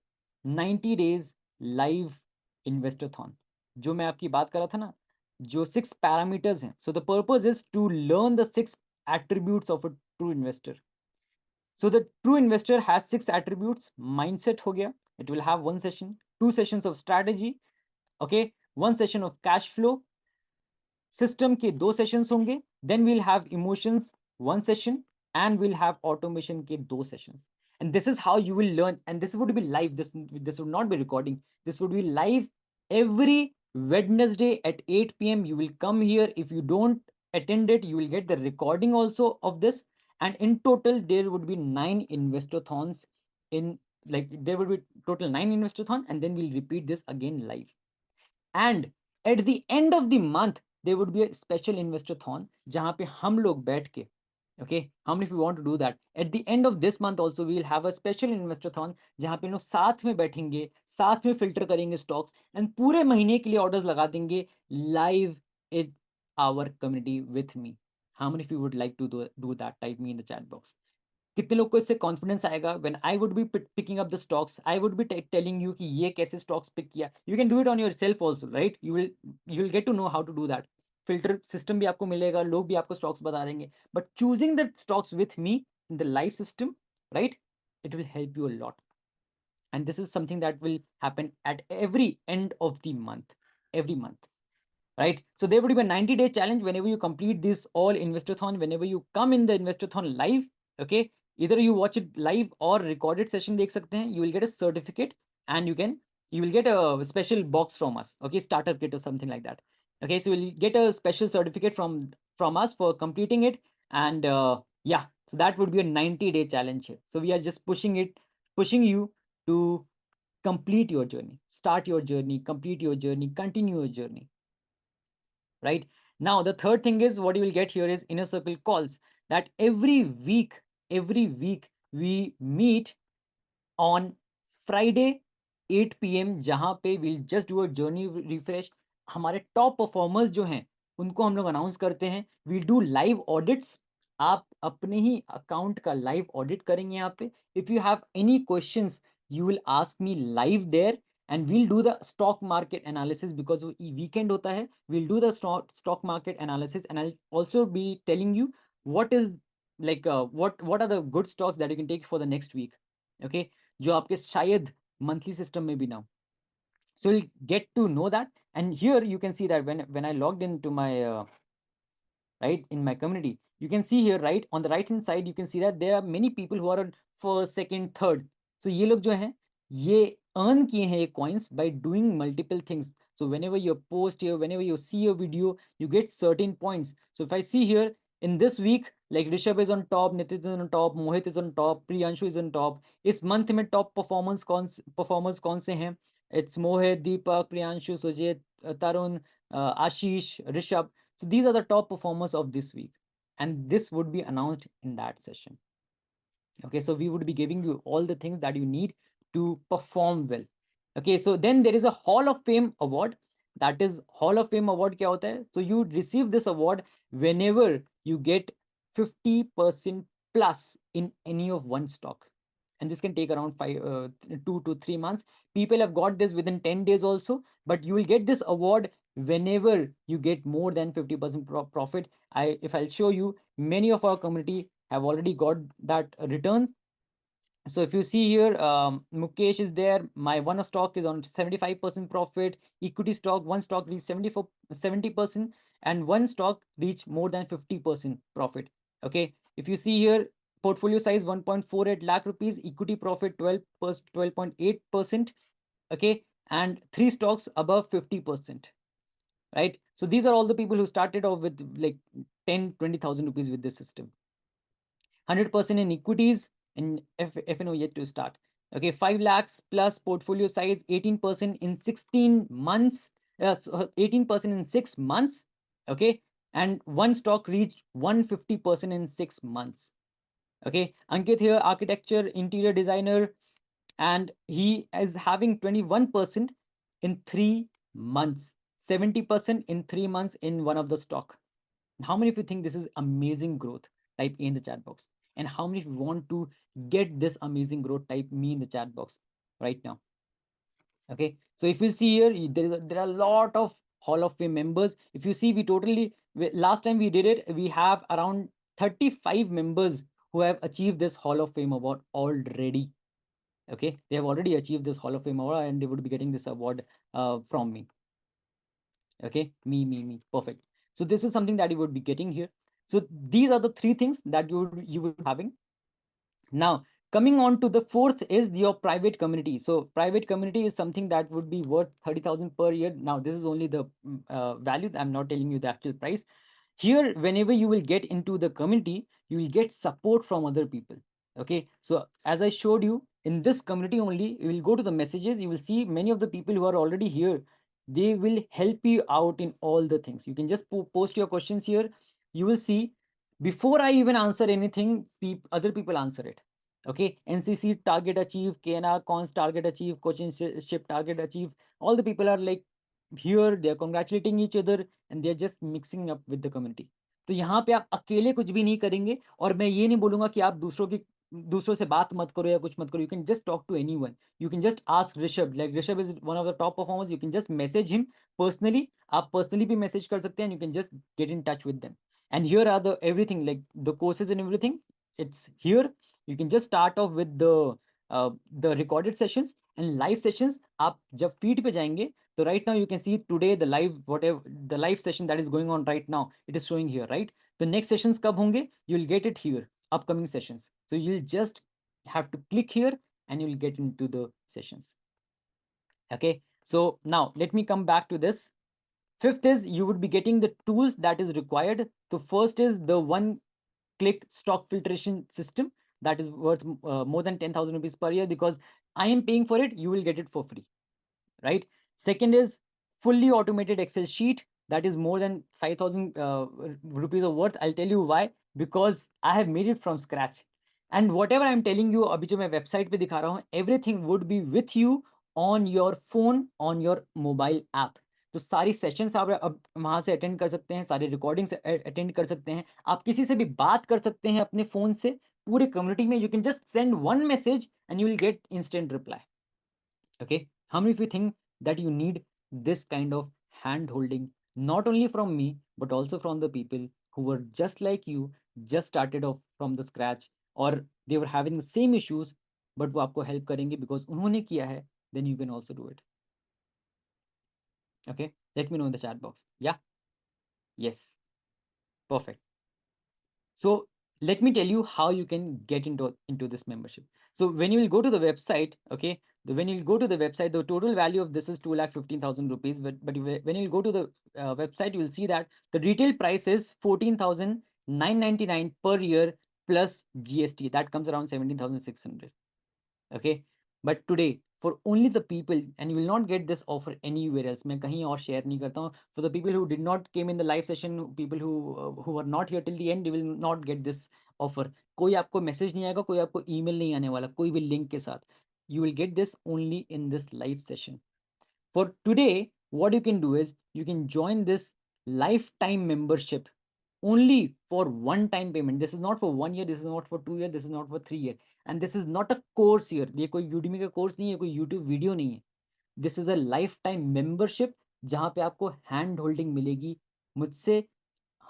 90 days live investorthon. जो मैं आपकी बात कर रहा था ना, जो 6 parameters हैं. So the purpose is to learn the 6 attributes of a true investor. So the true investor has 6 attributes. Mindset हो गया, it will have 1 session, 2 sessions of strategy, okay, 1 session of cash flow. System के 2 sessions होंगे. Then we'll have emotions 1 session and we'll have automation के 2 sessions. And this is how you will learn, and this would be live. This would not be recording. This would be live every Wednesday at 8 p.m. You will come here. If you don't attend it, you will get the recording also of this. And in total there would be 9 investothons. In like there would be total 9 investothon, and then we'll repeat this again live. And at the end of the month there would be a special investorthon जहाँ पे हम लोग बैठ के, okay, how many of you want to do that? At the end of this month also we will have a special investorthon जहाँ पे लोग साथ में बैठेंगे, साथ में फिल्टर करेंगे स्टॉक्स एंड पूरे महीने के लिए ऑर्डर्स लगा देंगे live in our community with me. How many of you would like to do that? Type me in the chat box. कितने लोग को इससे कॉन्फिडेंस आएगा? When I would be picking up the stocks, I would be telling you कि ये कैसे stocks pick किया. You can do it on yourself also, right? You will get to know how to do that. Filter system भी आपको मिलेगा, लोग भी आपको स्टॉक्स बता देंगे. But choosing the stocks with me in the live system, right, it will help you a lot. And this is something that will happen at every end of the month, every month, right? So there would be a 90-day challenge. Whenever you complete this all investorthon, whenever you come in the investorthon live, okay, either you watch it live or recorded session देख सकते हैं, you will get a certificate and you will get a special box from us, okay, starter kit or something like that. Okay, so you'll get a special certificate from us for completing it. And yeah, so that would be a 90-day challenge here. So we are just pushing you to complete your journey, start your journey, complete your journey, continue your journey, right? Now the third thing is what you will get here is inner circle calls, that every week we meet on Friday 8 PM, जहाँ पे we'll just do a journey refresh. हमारे top performers जो हैं उनको हम लोग announce करते हैं. we'll do live audits. आप अपने ही अकाउंट का लाइव ऑडिट करेंगे यहाँ पे. If you have any questions you will ask me live there and we'll do the stock market analysis because weekend hota hai. We'll do the stock market analysis and I'll also be telling you what is like what are the good stocks that you can take for the next week. Okay, जो आपके शायद monthly system में भी ना हो. So you'll get to know that. And here you can see that when I logged into my right in my community, you can see here right on the right hand side you can see that there are many people who are on first, second, third. So ये लोग जो हैं ये earn किए हैं ये coins by doing multiple things. So whenever you post here, whenever you see a video, you get certain points. So if I see here in this week, like Rishabh is on top, Nitin is on top, Mohit is on top, Priyanshu is on top. इस month में top performers कौन से हैं? It's Mohit, Deepak, Priyanshu, Sujit, Tarun, Ashish, Rishabh. So these are the top performers of this week, and this would be announced in that session. Okay, so we would be giving you all the things that you need to perform well. Okay, so then there is a Hall of Fame award. That is Hall of Fame award kya hota hai? So you receive this award whenever you get 50% plus in any of one stock. And this can take around 2 to 3 months. People have got this within 10 days also, but you will get this award whenever you get more than 50% profit. If I'll show you, many of our community have already got that return. So if you see here, Mukesh is there. My one stock is on 75% profit. Equity stock, one stock reached 70%, and one stock reached more than 50% profit. Okay. If you see here, portfolio size 1.48 lakh rupees, equity profit 12.8%. Okay. And 3 stocks above 50%. Right. So these are all the people who started off with like 10-20,000 rupees with this system. 100% in equities and FNO yet to start. Okay, 5 lakhs plus portfolio size, 18% in 16 months, 18% in 6 months. Okay, and one stock reached 150% in 6 months. Okay, Ankit here, architecture, interior designer, and he is having 21% in 3 months, 70% in 3 months in one of the stock. How many of you think this is amazing growth? Type A in the chat box. And how many of you want to get this amazing growth? Type me in the chat box right now. Okay. So if you see here, there are a lot of Hall of Fame members. If you see, last time we did it, we have around 35 members who have achieved this Hall of Fame award already. Okay. They have already achieved this Hall of Fame award and they would be getting this award from me. Okay. Me. Perfect. So this is something that you would be getting here. So these are the 3 things that you would be having. Now, coming on to the fourth is your private community. So private community is something that would be worth 30,000 per year. Now, this is only the value. I'm not telling you the actual price. Here, whenever you will get into the community, you will get support from other people. Okay. So as I showed you in this community only, you will go to the messages. You will see many of the people who are already here. They will help you out in all the things. You can just post your questions here. You will see before I even answer anything, other people answer it. Okay, NCC target achieve, KNR cons target achieve, coaching ship target achieve. All the people are like here, they are congratulating each other and they are just mixing up with the community. तो यहाँ पे आप अकेले कुछ भी नहीं करेंगे और मैं ये नहीं बोलूंगा कि आप दूसरों से बात मत करो या कुछ मत करो. You can just talk to anyone. You can just ask Rishabh. Like Rishabh is one of the top performers. You can just message him personally. आप personally भी message कर सकते हैं and you can just get in touch with them. And here are the everything like the courses and everything. It's here. You can just start off with the recorded sessions and live sessions. आप जब feed पे जाएंगे so right now you can see today the live session that is going on right now, it is showing here, right? The next sessions kab honge? You'll get it here, upcoming sessions. So you'll just have to click here and you'll get into the sessions. Okay, so now let me come back to this. Fifth is you would be getting the tools that is required. So first is the one-click stock filtration system that is worth more than 10,000 rupees per year because I am paying for it. You will get it for free, right? Second is fully automated Excel sheet that is more than 5,000 rupees of worth. I'll tell you why. Because I have made it from scratch. And whatever I'm telling you, अभी जो मैं website पे दिखा रहा हूँ, everything would be with you on your phone, on your mobile app. तो सारी sessions आप अब वहाँ से अटेंड कर सकते हैं, सारी रिकॉर्डिंग्स अटेंड कर सकते हैं, आप किसी से भी बात कर सकते हैं अपने फ़ोन से, पूरे कम्युनिटी में. You can just send one message and you will get instant reply. Okay, how many of you think that you need this kind of hand holding, not only from me but also from the people who were just like you, just started off from the scratch, or they were having the same issues, but वो आपको help करेंगे because उन्होंने किया है. Then you can also do it. Okay, let me know in the chat box. Yeah, yes, perfect. So let me tell you how you can get into this membership. So when you will go to the website, okay, when you will go to the website, the total value of this is 2,15,000 rupees. But when you will go to the website, you will see that the retail price is 14,999 per year plus GST. That comes around 17,600. Okay, but today for only the people, and you will not get this offer anywhere else. मैं कहीं और share नहीं करता हूँ. For the people who did not came in the live session, people who were not here till the end, they will not get this offer. कोई आपको message नहीं आएगा, कोई आपको email नहीं आने वाला, कोई भी link के साथ. You will get this only in this live session. For today, what you can do is you can join this lifetime membership only for one time payment. This is not for 1 year, this is not for 2 years, this is not for 3 years, and this is not a course here. ये कोई Udemy का course नहीं है, कोई YouTube video नहीं है. This is a lifetime membership जहाँ पे आपको hand holding मिलेगी मुझसे,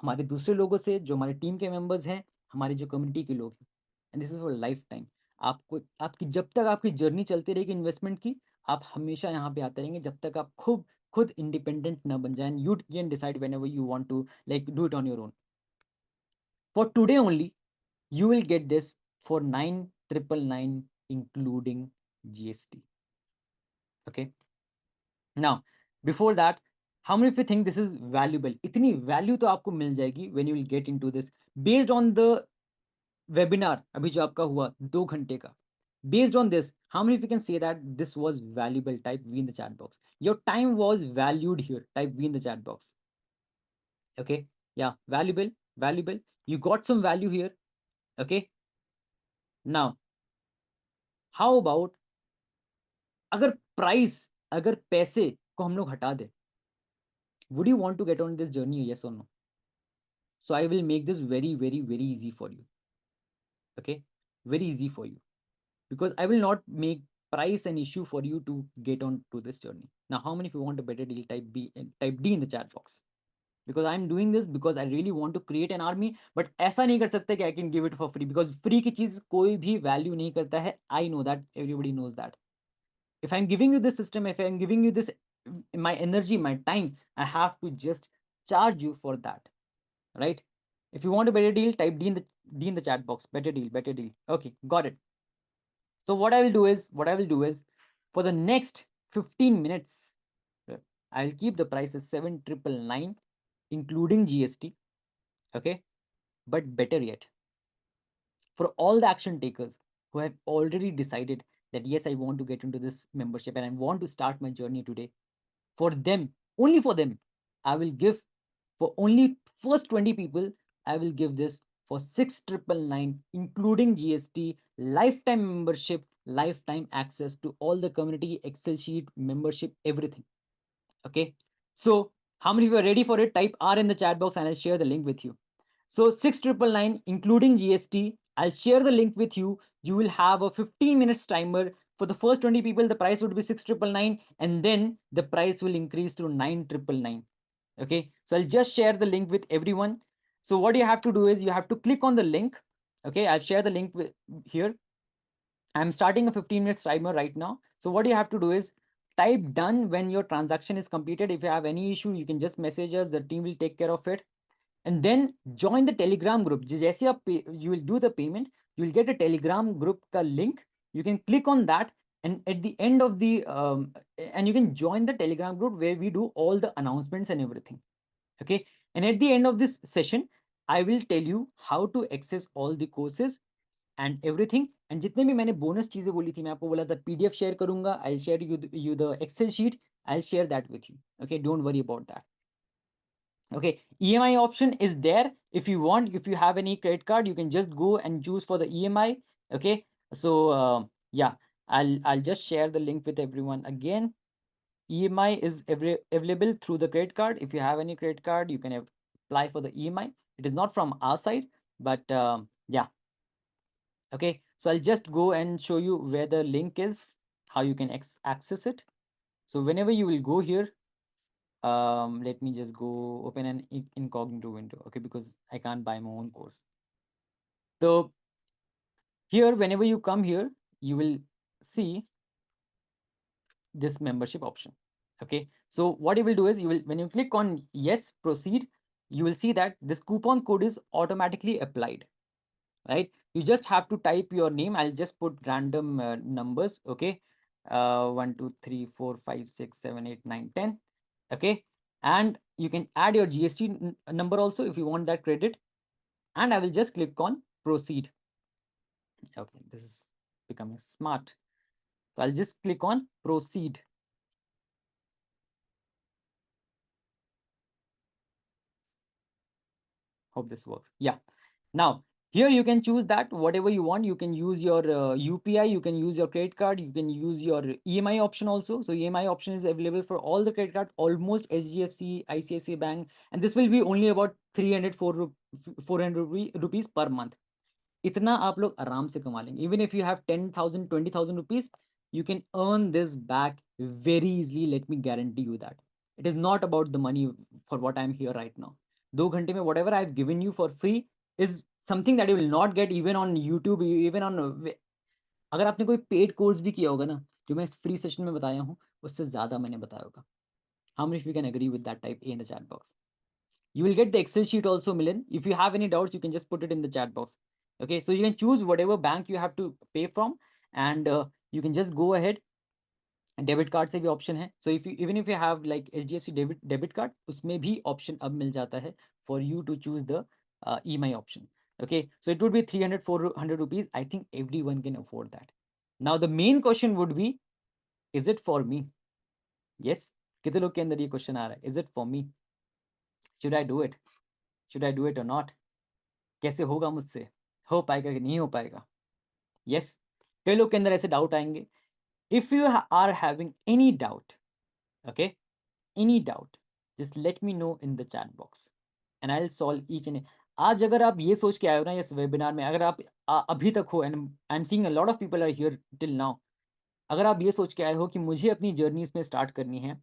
हमारे दूसरे लोगों से, जो हमारे टीम के मेंबर्स हैं, हमारे जो कम्युनिटी के लोग हैं. And this is for life time. आपको आपकी जब तक आपकी जर्नी चलती रहेगी इन्वेस्टमेंट की, आप हमेशा यहाँ पे आते रहेंगे जब तक आप खुद इंडिपेंडेंट ना बन जाए. You can decide whenever you want to like do it on your own. For today only you will get this for 9,999 including GST. Okay, now before that, how many of you think this is valuable? इतनी value तो आपको मिल जाएगी when you will get into this based on the webinar अभी जो आपका हुआ 2 घंटे का. Based on this, how many of you can say that this was valuable? Type V in the chat box. Your time was valued here. Type V in the chat box. Okay, yeah, valuable. You got some value here. Okay, now how about अगर price, अगर पैसे को हम लोग हटा दे, would you want to get on this journey, yes or no? So I will make this very easy for you. Okay, very easy for you, because I will not make price an issue for you to get on to this journey. Now how many of you want a better deal? Type B and type D in the chat box. Because I'm doing this because I really want to create an army. But ऐसा नहीं कर सकते कि I can give it for free, because free की चीज कोई भी value नहीं करता है. I know that, everybody knows that. If I'm giving you this system, if I'm giving you this, my energy, my time, I have to just charge you for that, right? If you want a better deal, type D in the chat box. Better deal, better deal. Okay, got it. So what I will do is for the next 15 minutes, I will keep the price as 7,999 including GST. Okay, but better yet, for all the action takers who have already decided that yes, I want to get into this membership and I want to start my journey today, for them, only for them, I will give, for only first 20 people, I will give this for 6,999 including GST, lifetime membership, lifetime access to all the community, Excel sheet, membership, everything. Okay, so how many of you are ready for it? Type R in the chat box and I'll share the link with you. So 6,999 including GST. I'll share the link with you. You will have a 15 minutes timer. For the first 20 people, the price would be 6,999, and then the price will increase to 9,999. Okay, so I'll just share the link with everyone. So what you have to do is you have to click on the link. Okay, I'll share the link here. I'm starting a 15 minutes timer right now. So what you have to do is type done when your transaction is completed. If you have any issue, you can just message us. The team will take care of it. And then join the Telegram group. जैसे आप you will do the payment, you will get a Telegram group का link. You can click on that, and at the end of the and you can join the Telegram group where we do all the announcements and everything. Okay, and at the end of this session, I will tell you how to access all the courses and everything. And जितने भी मैंने bonus चीजें बोली थी, मैं आपको बोला था PDF share करूंगा. I'll share you the Excel sheet. I'll share that with you. Okay, don't worry about that. Okay, EMI option is there. If you want, if you have any credit card, you can just go and choose for the EMI. Okay, so yeah, I'll just share the link with everyone again. EMI is available through the credit card. If you have any credit card, you can apply for the EMI. It is not from our side, but yeah. Okay, so I'll just go and show you where the link is, how you can access it. So whenever you will go here, let me just go open an incognito window, okay, because I can't buy my own course. So here, whenever you come here, you will see this membership option. Okay, so what you will do is, you will, when you click on yes, proceed, you will see that this coupon code is automatically applied, right? You just have to type your name. I'll just put random numbers. Okay, 1 2 3 4 5 6 7 8 9 10. Okay, and you can add your GST number also if you want that credit, and I will just click on proceed. Okay, this is becoming smart. So I'll just click on proceed. Hope this works. Yeah. Now, here you can choose that whatever you want. You can use your UPI, you can use your credit card, you can use your EMI option also. So EMI option is available for all the credit card, almost HDFC, ICICI Bank, and this will be only about 400 rupees per month. इतना आप लोग आराम से कमा लेंगे. Even if you have 10,000, 20,000 rupees, you can earn this back very easily. Let me guarantee you that. It is not about the money for what I'm here right now. 2 घंटे में whatever I've given you for free is something that you will not get even on YouTube, even on अगर आपने कोई paid course भी किया होगा ना, जो मैं इस फ्री सेशन में बताया हूँ, उससे ज़्यादा मैंने बताया होगा. How many of you can agree with that? Type A in the chat box. You will get the Excel sheet also, Milan. If you have any doubts, you can just put it in the chat box. Okay, so you can choose whatever bank you have to pay from, and you can just go ahead. Debit card से भी option है. So if you even if you have like HDFC debit card, उसमें भी option अब मिल जाता है for you to choose the EMI option. Okay, so it would be 300 400 rupees. I think everyone can afford that. Now the main question would be, is it for me? Yes, कितने लोग के अंदर ये question आ रहा है, is it for me? Should I do it? Should I do it or not? कैसे होगा मुझसे, हो पाएगा कि नहीं हो पाएगा? यस, कई लोग के अंदर ऐसे डाउट आएंगे. If you are having any doubt, okay, any doubt, just let me know in the chat box and I will solve each and. आज अगर आप ये सोच के आए हो ना इस वेबिनार में, अगर आप अभी तक हो, and I am seeing a lot of people are here till now, अगर आप ये सोच के आए हो कि मुझे अपनी जर्नी इसमें स्टार्ट करनी है,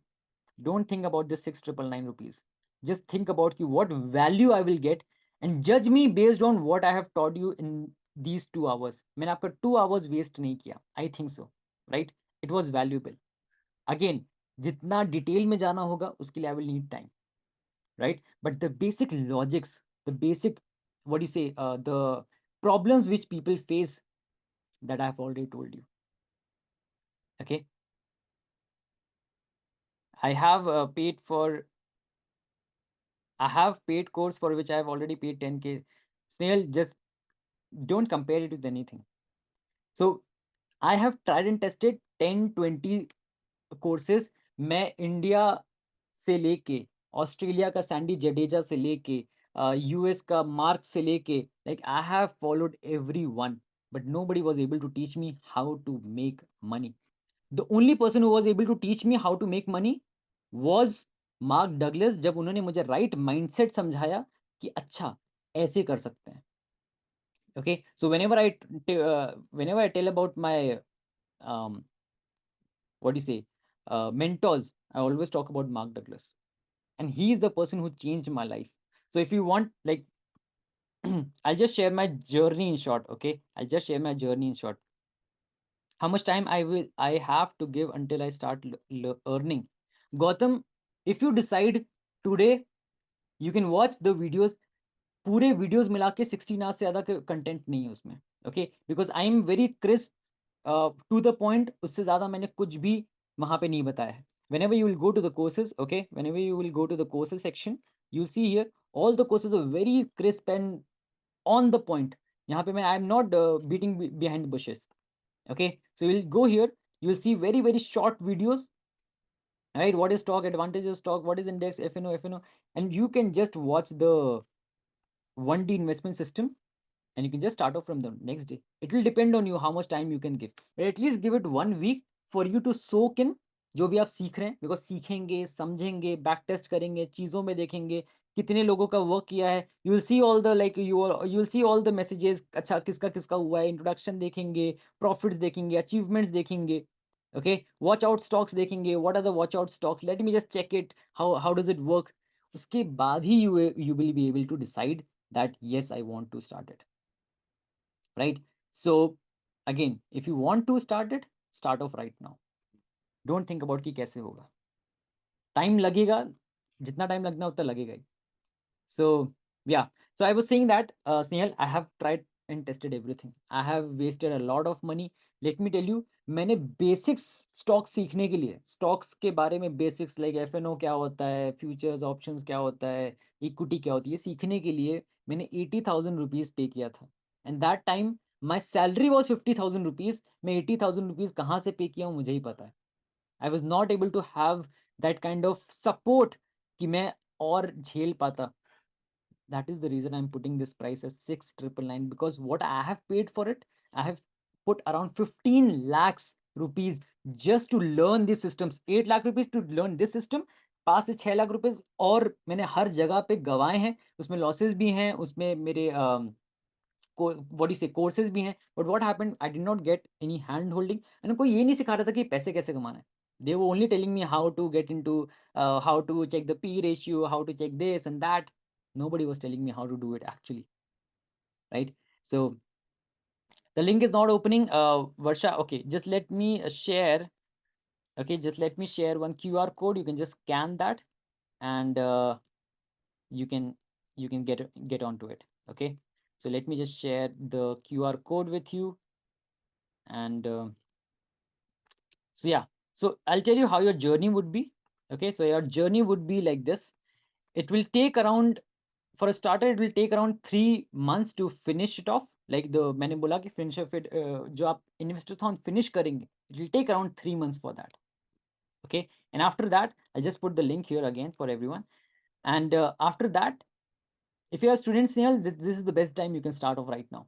don't think about this 6,999 rupees. Just think about ki what value I will get, and judge me based on what I have taught you in these 2 hours. मैंने आपका 2 hours waste नहीं किया. I think so, right? It was valuable. Again, जितना detail में जाना होगा उसके लिए I will need time, right? But the basic logics, the basic, what do you say, the problems which people face, that I have already told you. Okay, I have paid for I have paid course for which I have already paid 10K. Snail, just don't compare it with anything. So I have tried and tested 10-20 courses. मैं India से लेके, Australia का Sandy Jadeja से लेके, US का mark से लेके, like I have followed everyone, but nobody was able to teach me how to make money. The only person who was able to teach me how to make money was mark Douglas, जब उन्होंने मुझे right mindset समझाया कि अच्छा ऐसे कर सकते हैं. Okay, so whenever I tell about my what do you say, mentors, I always talk about Mark Douglas, and he is the person who changed my life. So if you want, like, I'll just share my journey in short. Okay, I'll just share my journey in short. How much time I have to give until I start earning? Gautam, if you decide today, you can watch the videos. पूरे videos मिला के 16 hours से ज़्यादा content नहीं है उसमें. Okay, because I am very crisp, to the point. उससे ज़्यादा मैंने कुछ भी वहाँ पे नहीं बताया है. whenever you will go to the courses, okay, whenever you will go to the courses section, you'll see here all the courses are very crisp and on the point. यहाँ पे मैं I am not beating behind the bushes. Okay, so you will go here, you will see very very short videos, right? What is stock, advantages of stock, what is index, FNO, and you can just watch the 1D investment system, and you can just start off from the next day. It will depend on you how much time you can give, but at least give it 1 week for you to soak in जो भी आप सीख रहे हैं, because सीखेंगे, समझेंगे, back test करेंगे, चीज़ों में देखेंगे कितने लोगों का वर्क किया है, you will see all the like you will see all the messages, अच्छा किसका किसका हुआ है, इंट्रोडक्शन देखेंगे, प्रॉफिट्स देखेंगे, अचीवमेंट्स देखेंगे, ओके, वॉच आउट स्टॉक्स देखेंगे, what are the watch out stocks, let me just check it, how does it work, उसके बाद ही you will be able to decide that yes I want to start it, right? So again, if you want to start it, start off right now. Don't think about कि कैसे होगा, time लगेगा, जितना time लगना उतना लगेगा ही. So yeah, so I was saying that Snehal, I have tried and tested everything. I have wasted a lot of money. Let me tell you, मैंने basics stock सीखने के लिए, स्टॉक्स के बारे में बेसिक्स लाइक एफएनओ क्या होता है, फ्यूचर्स ऑप्शंस क्या होता है, इक्विटी क्या होती है, सीखने के लिए मैंने 80,000 रुपीज पे किया था. And that time my salary was 50,000 rupees. मैं 80,000 रुपीज कहाँ से पे किया हूँ मुझे ही पता है. I was not able to have that kind of support कि मैं और झेल पाता. That is the reason I'm putting this price as 6,999, because what I have paid for it, I have put around 15 lakhs rupees just to learn these systems. 8 lakh rupees to learn this system, 5 से 6 lakh rupees और मैंने हर जगह पे गवाए हैं. उसमें losses भी हैं, उसमें मेरे व्हाट यू से कोर्सेज भी हैं. But what happened, I did not get any hand holding, and कोई ये नहीं सिखा रहा था कि पैसे कैसे कमाना है. They were only telling me how to get into, how to check the P ratio, how to check this and that. Nobody was telling me how to do it actually, right? So the link is not opening, Varsha. Okay, just let me share. Okay, just let me share one QR code. You can just scan that, and you can get onto it. Okay, so let me just share the QR code with you, and so yeah, so I'll tell you how your journey would be. Okay, so your journey would be like this. It will take around, for a starter, it will take around 3 months to finish it off. Like the मैंने बोला कि finish of it, जो आप investor finish करेंगे, it will take around 3 months for that. Okay, and after that, I'll just put the link here again for everyone. And after that, if you are students, Snehal, this is the best time you can start off right now.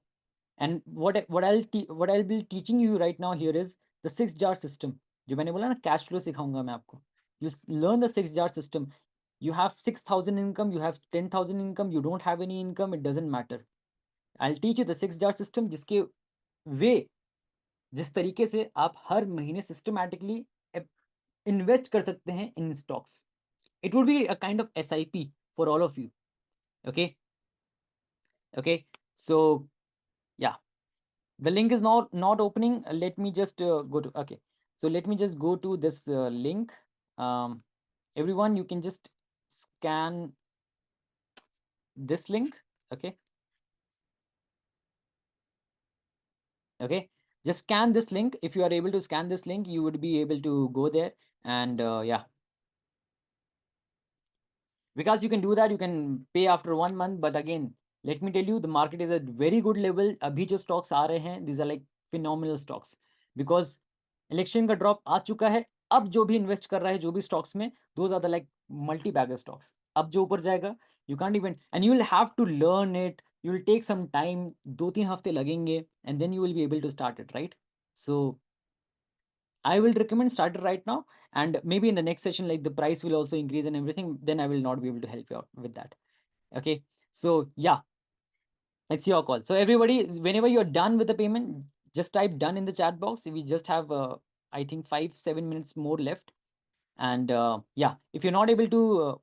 And what I'll be teaching you right now here is the 6 jar system. जो मैंने बोला ना cash flow सिखाऊंगा मैं आपको. You learn the 6 jar system. You have 6,000 income, you have 10,000 income, you don't have any income, it doesn't matter. I'll teach you the 6 jar system, जिसके वे, जिस तरीके से आप हर महीने सिस्टमैटिकली इन्वेस्ट कर सकते हैं इन stocks. It would be a kind of SIP for all of you. Okay, okay, so yeah, the link is not opening. Let me just go to, okay, so let me just go to this link. Everyone, you can just scan this link. Okay, okay, just scan this link. If you are able to scan this link, you would be able to go there, and yeah, because you can do that, you can pay after 1 month. But again, let me tell you, the market is at very good level. अभी जो stocks आ रहे हैं, these are like phenomenal stocks, because election का drop आ चुका है. अब जो भी invest कर रहा है जो भी stocks में, those are the like multi bagger stocks. अब जो ऊपर जाएगा, you can't even, and you will have to learn it. You will take some time, 2-3 हफ्ते लगेंगे, and then you will be able to start it, right? So I will recommend start it right now, and maybe in the next session, like the price will also increase and everything, then I will not be able to help you out with that. Okay, so yeah, it's your call. So everybody, whenever you're done with the payment, just type done in the chat box. We just have I think 5-7 minutes more left, and yeah, if you're not able to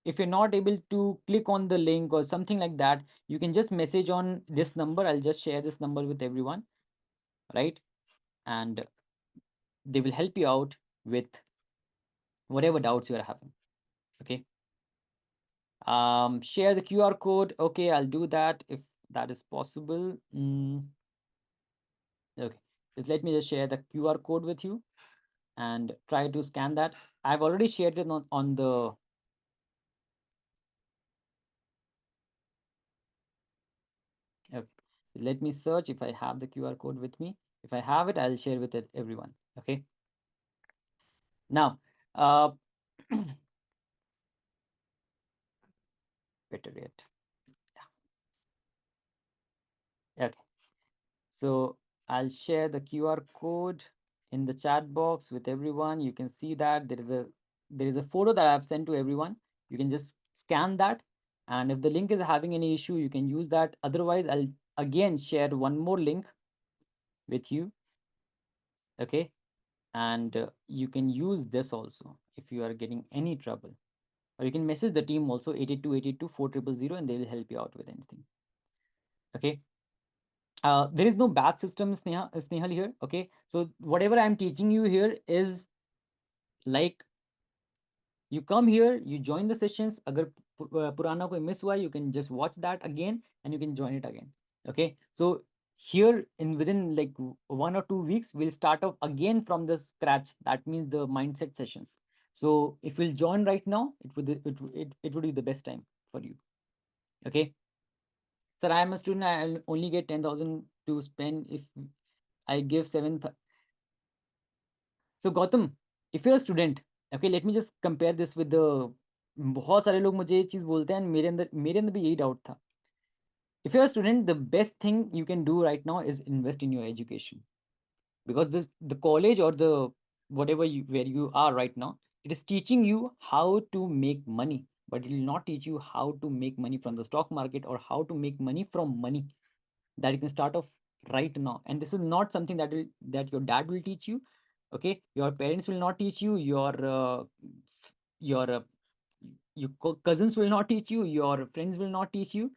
if you're not able to click on the link or something like that, you can just message on this number. I'll just share this number with everyone, right? And they will help you out with whatever doubts you are having. Okay, share the QR code. Okay, I'll do that if that is possible. Okay, just let me just share the QR code with you and try to scan that. I've already shared it on the, okay, let me search if I have the QR code with me. If I have it, I'll share with it everyone. Okay, now uh, better yet. Okay, so I'll share the QR code in the chat box with everyone. You can see that there is a photo that I've sent to everyone. You can just scan that, and if the link is having any issue, you can use that. Otherwise, I'll again share one more link with you. Okay, and you can use this also if you are getting any trouble, or you can message the team also 882 and they will help you out with anything. Okay, there is no batch system, Snehal here. Okay, so whatever I'm teaching you here is like, you come here, you join the sessions. Agar purana koi miss hua, you can just watch that again and you can join it again. Okay, so here in within like 1 or 2 weeks, we'll start off again from the scratch. That means the mindset sessions. So if you'll join right now, it would be the best time for you. Okay, sir, I am a student, I'll only get 10,000 to spend if I give 7. So Gautam, if you're a student, okay, let me just compare this with the, बहुत सारे लोग मुझे ये चीज़ बोलते हैं, मेरे अंदर भी यही डाउट था. If you're a student, the best thing you can do right now is invest in your education, because the college or the whatever you where you are right now, it is teaching you how to make money, but it will not teach you how to make money from the stock market or how to make money from money that you can start off right now. And this is not something that your dad will teach you. Okay, your parents will not teach you, your cousins will not teach you, your friends will not teach you.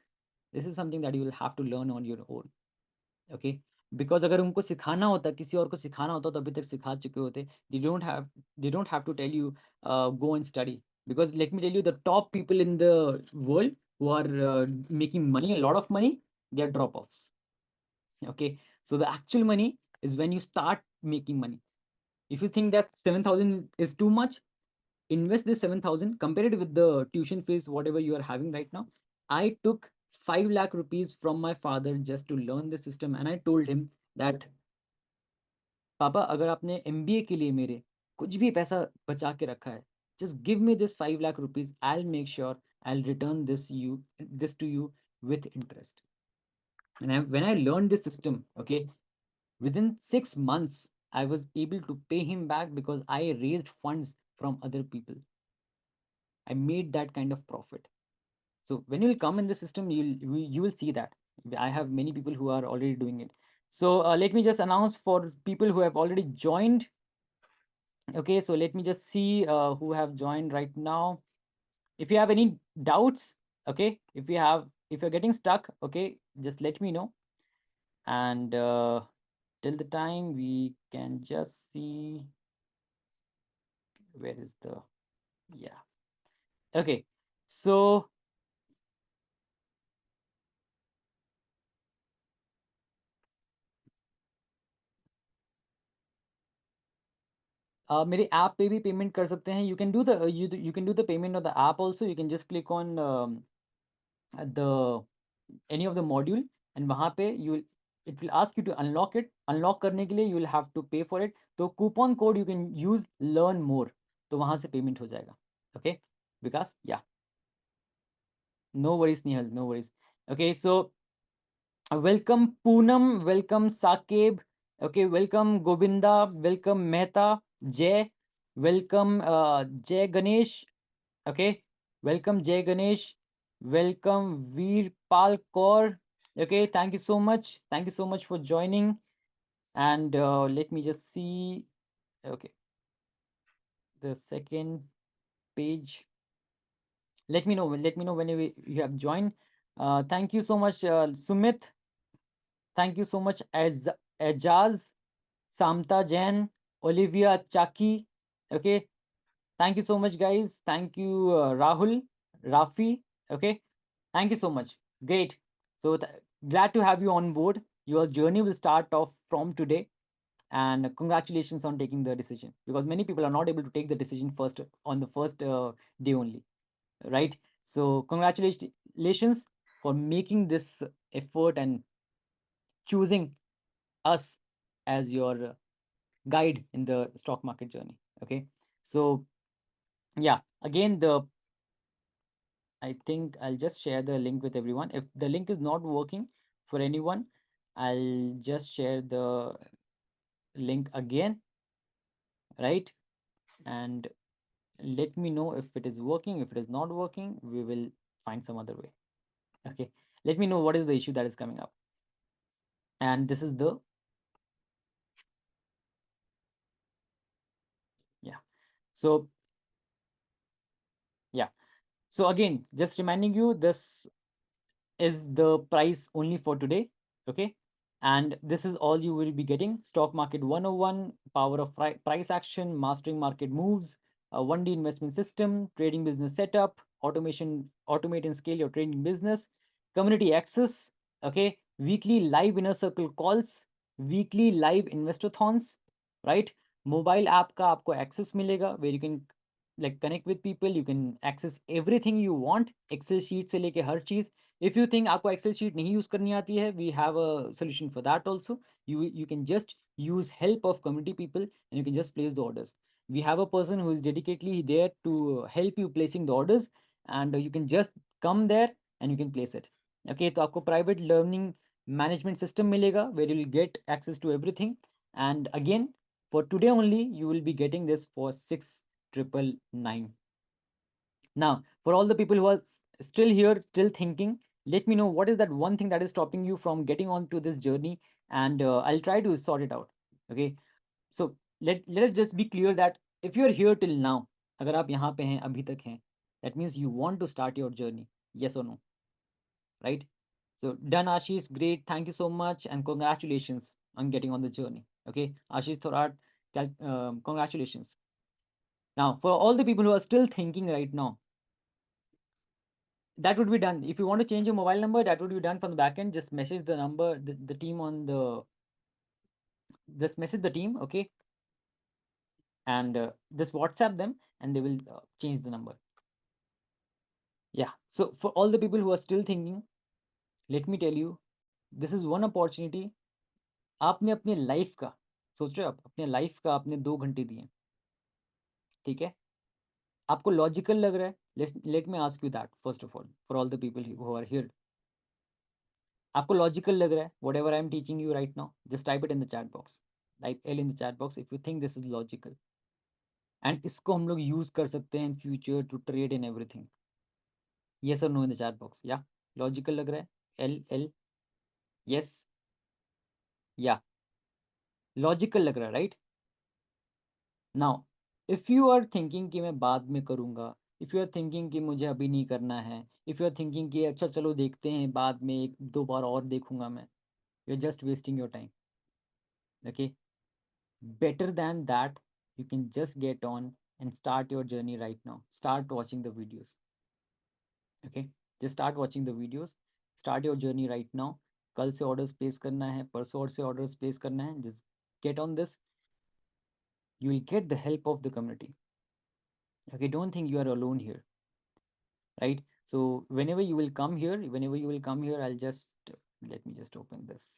This is something that you will have to learn on your own. Okay, because अगर उनको सिखाना होता, किसी और को सिखाना होता, तो अभी तक सिखा चुके होते. They don't have to tell you go and study, because let me tell you, the top people in the world who are making money, a lot of money, they are drop offs. Okay, so the actual money is when you start making money. If you think that 7,000 is too much, invest this 7,000, compare it with the tuition fees whatever you are having right now. I took 5 lakh rupees from my father just to learn the system, and I told him that, पापा, अगर आपने MBA के लिए मेरे कुछ भी पैसा बचा के रखा है, just give me this 5 lakh rupees, I'll make sure I'll return this to you with interest. And when I learned this system, okay, within 6 months, I was able to pay him back because I raised funds from other people. I made that kind of profit. So when you will come in the system, you will see that. I have many people who are already doing it. So let me just announce for people who have already joined. Okay, so let me just see who have joined right now. If you have any doubts, okay, if you're getting stuck, okay, just let me know. And till the time, we can just see where is the, yeah. Okay, so मेरे app पे भी payment कर सकते हैं. You can do the payment on the app also. You can just click on the any of the module, and वहाँ पे it will ask you to unlock it. Unlock करने के लिए you will have to pay for it. तो coupon code you can use learn more. तो वहाँ से payment हो जाएगा. Okay, Vikas, yeah. No worries, Nihal, no worries. Okay, so welcome Poonam, welcome Sakeb, okay, welcome Govinda, welcome Mehta, Jay, welcome Jay Ganesh, okay, welcome Jay Ganesh, welcome Veerpal Kaur, okay, thank you so much. Thank you so much for joining. And let me just see, okay, the second page. Let me know when you have joined. Thank you so much, Sumit. Thank you so much, Ajaz, Samta Jain, Olivia Chaki. Okay. Thank you so much, guys. Thank you, Rahul, Rafi. Okay. Thank you so much. Great. So glad to have you on board. Your journey will start off from today. And congratulations on taking the decision, because many people are not able to take the decision first on the first day only. Right. So congratulations for making this effort and choosing us as your guide in the stock market journey. Okay, so Yeah, again, I think I'll just share the link with everyone. If the link is not working for anyone, I'll just share the link again, right? And let me know if it is working. If it is not working, we will find some other way. Okay, let me know what is the issue that is coming up. And this is the, yeah. So yeah. So again, just reminding you, this is the price only for today. Okay, and this is all you will be getting: stock market 101, power of price action, mastering market moves, a 1D investment system, trading business setup, automate and scale your trading business, community access, okay, weekly live inner circle calls, weekly live investothons, right? Mobile app का आपको access मिलेगा, where you can like connect with people, you can access everything you want, excel sheet से लेके हर चीज. If you think आपको excel sheet नहीं use करनी आती है, we have a solution for that also. You can just use help of community people and you can just place the orders. We have a person who is dedicatedly there to help you placing the orders, and you can just come there and you can place it. Okay, तो आपको private learning management system मिलेगा, where you will get access to everything. And again, for today only, you will be getting this for 6,999. Now, for all the people who are still here, still thinking, let me know what is that one thing that is stopping you from getting on to this journey, and I'll try to sort it out. Okay, so let us just be clear that if you are here till now, अगर आप यहाँ पे हैं, अभी तक हैं, that means you want to start your journey. Yes or no? Right? So done, Ashish. Great. Thank you so much, and congratulations on getting on the journey. Okay, Ashish Thorat, congratulations. Now, for all the people who are still thinking right now, that would be done. If you want to change your mobile number, that would be done from the back end. Just message the number, the team on the, just message the team, okay? And just WhatsApp them and they will change the number. Yeah. So for all the people who are still thinking, let me tell you, this is one opportunity. आपने अपने life का, सोच रहे हो आप अपने life का आपने 2 घंटे दिए, ठीक है? आपको लॉजिकल लग रहा है? Let me ask you that first of all, for all the people who are here. आपको लॉजिकल लग रहा है whatever I am teaching you right now? Just type it in the chat box. Type L in the chat box if you think this is logical, and इसको हम लोग use कर सकते हैं in future to trade in everything. Yes और no in the chat box. या logical लग रहा है? एल एल, यस, या लॉजिकल लग रहा है, right? Now if you are thinking कि मैं बाद में करूँगा, इफ़ यू आर थिंकिंग कि मुझे अभी नहीं करना है, इफ़ यू आर थिंकिंग कि अच्छा चलो देखते हैं बाद में, एक दो बार और देखूंगा मैं, you are just wasting your time. Okay, better than that, you can just get on and start your journey right now. Start watching the videos. Okay, just start watching the videos. Start your journey right now. कल से orders place करना है, परसों और से orders place करना है. Just get on this. You will get the help of the community. Okay, don't think you are alone here, right? So whenever you will come here, I'll just, let me just open this.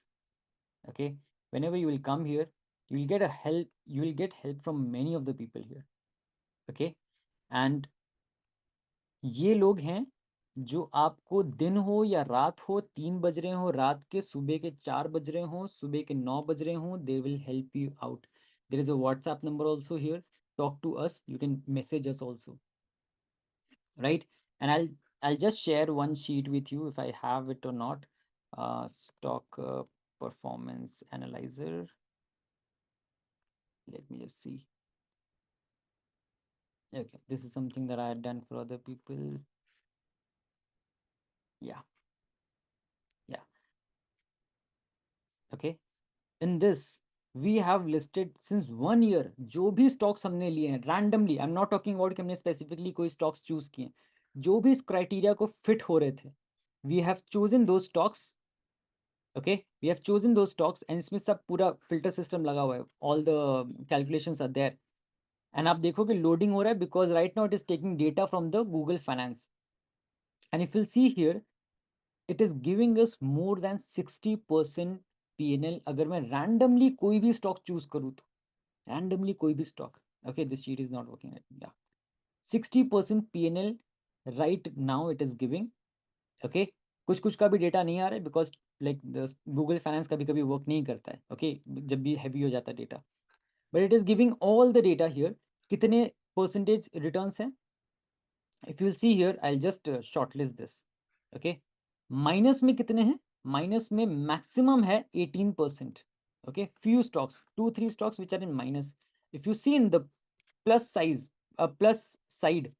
Okay, whenever you will come here, you will get a help. You will get help from many of the people here. Okay, and ये लोग हैं जो आपको दिन हो या रात हो, 3 बज रहे हो रात के, सुबह के 4 बज रहे हो, सुबह के 9 बज रहे हो, they will help you out. There is a WhatsApp number also here. Talk to us, you can message us also, right? And I'll just share one sheet with you if I have it or not. Stock performance analyzer. Let me just see. Okay, this is something that I had done for other people. Yeah, yeah. Okay, in this we have listed since 1 year जो भी stocks हमने लिए हैं randomly. I am not talking about कि हमने specifically कोई stocks choose किए हैं, जो भी इस क्राइटेरिया को फिट हो रहे थे, वी हैव चोजन दो stocks. Okay, we have chosen दो स्टॉक्स, एंड इसमें सब पूरा फिल्टर सिस्टम लगा हुआ है, all the calculations are there. And आप देखो कि लोडिंग हो रहा है because right now it is taking data from the Google finance. And if you see here, it is giving us more than 60% PNL. अगर मैं रैंडमली कोई भी स्टॉक चूज करूँ तो, randomly कोई भी stock. Okay, this sheet is not working. Yeah, 60% PNL right now it is giving. Okay, कुछ का भी डेटा नहीं आ रहा है बिकॉज लाइक गूगल फाइनेंस कभी कभी वर्क नहीं करता है. ओके, जब भी हैवी हो जाता है data, but it is giving all the data here. कितने परसेंटेज रिटर्न्स हैं? If you see here, I just shortlist this. Okay, minus में कितने हैं? माइनस में मैक्सिमम है 18%. Okay, few stocks, 2-3 stocks which are in minus. If you see in the plus size, plus side,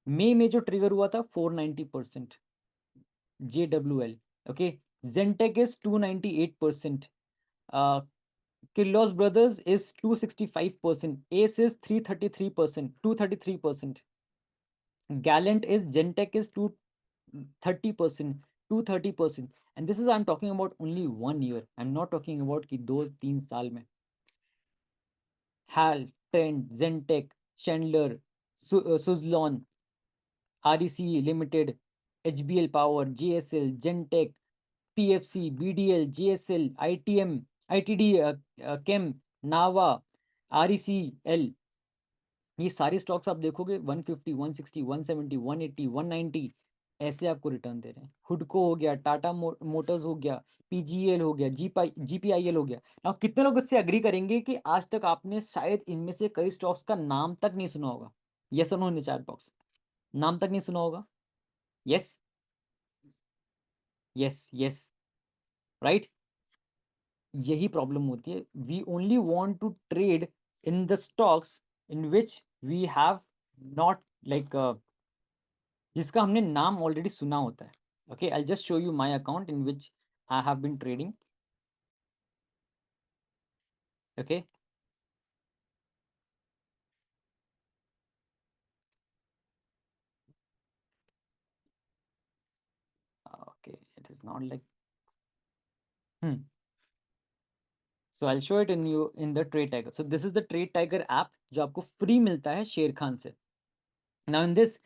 मई में जो trigger हुआ था 490%, JWL. Okay, Zentek is 298%. Kirlos Brothers is 265%. Ace is 333%, 233%. Gallant is Gentech is 230%, 230%. And this is I'm talking about only 1 year. I'm not talking about कि 2-3 साल में. HAL, Trend, Zentek, Chandler, Suzlon, REC Limited, HBL Power, JSL, Gentech, PFC, BDL, JSL, ITM, ITD, Chem, नावा, RECL, ये सारे stocks आप देखोगे 150, 160, 170, 180, 190 ऐसे आपको return दे रहे हैं. हुडको हो गया, टाटा मोटर्स हो गया, PGL हो गया, GPIL हो गया. now कितने लोग इससे अग्री करेंगे कि आज तक आपने शायद इनमें से कई स्टॉक्स का नाम तक नहीं सुना होगा? यस और no in the chat box. नाम तक नहीं सुना होगा? Yes, yes, yes, right. यही प्रॉब्लम होती है. We only want to trade in the stocks in which we have not like जिसका हमने नाम ऑलरेडी सुना होता है. Okay, I just show you my account in which I have been trading. Okay, okay, it is not like so I show it in you in the trade tiger. So this is the trade tiger app जो आपको free मिलता है शेर खान से. Now in this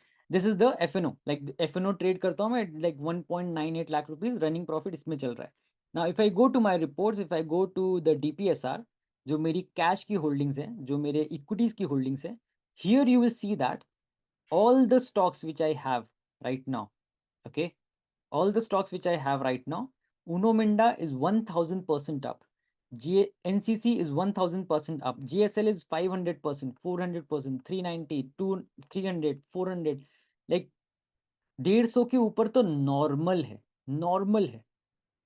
is the FNO. Like FNO trade करता हूँ मैं, like 1.98 lakh rupees running profit इसमें चल रहा है. Now if I go to my reports, if I go to the DPSR, जो मेरी कैश की होल्डिंग्स हैं, जो मेरे इक्विटीज की होल्डिंग्स हैं, here you will see that all the stocks which I have right now, okay, all the stocks which I have right now, Uno Minda is 1000% up, NCC is 1000% up, GSL is 500%, 400%, 390, 300, 400, like 150 के ऊपर तो normal है, normal है.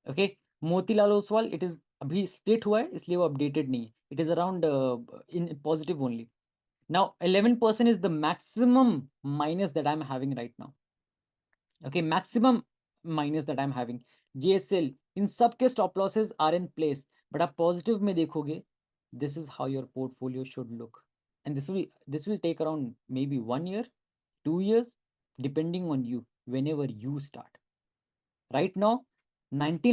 Okay, Motilal Oswal it is अभी split हुआ है इसलिए वो अपडेटेड नहीं है. It is around in positive only. Now 11% is the maximum minus that I'm having right now. Okay, maximum minus that I'm having. GSL, इन सब के stop losses are in place. But आप positive में देखोगे, this is how your portfolio should look. And this will take around maybe 1 year, 2 years, depending on you, whenever you start. Right now, 19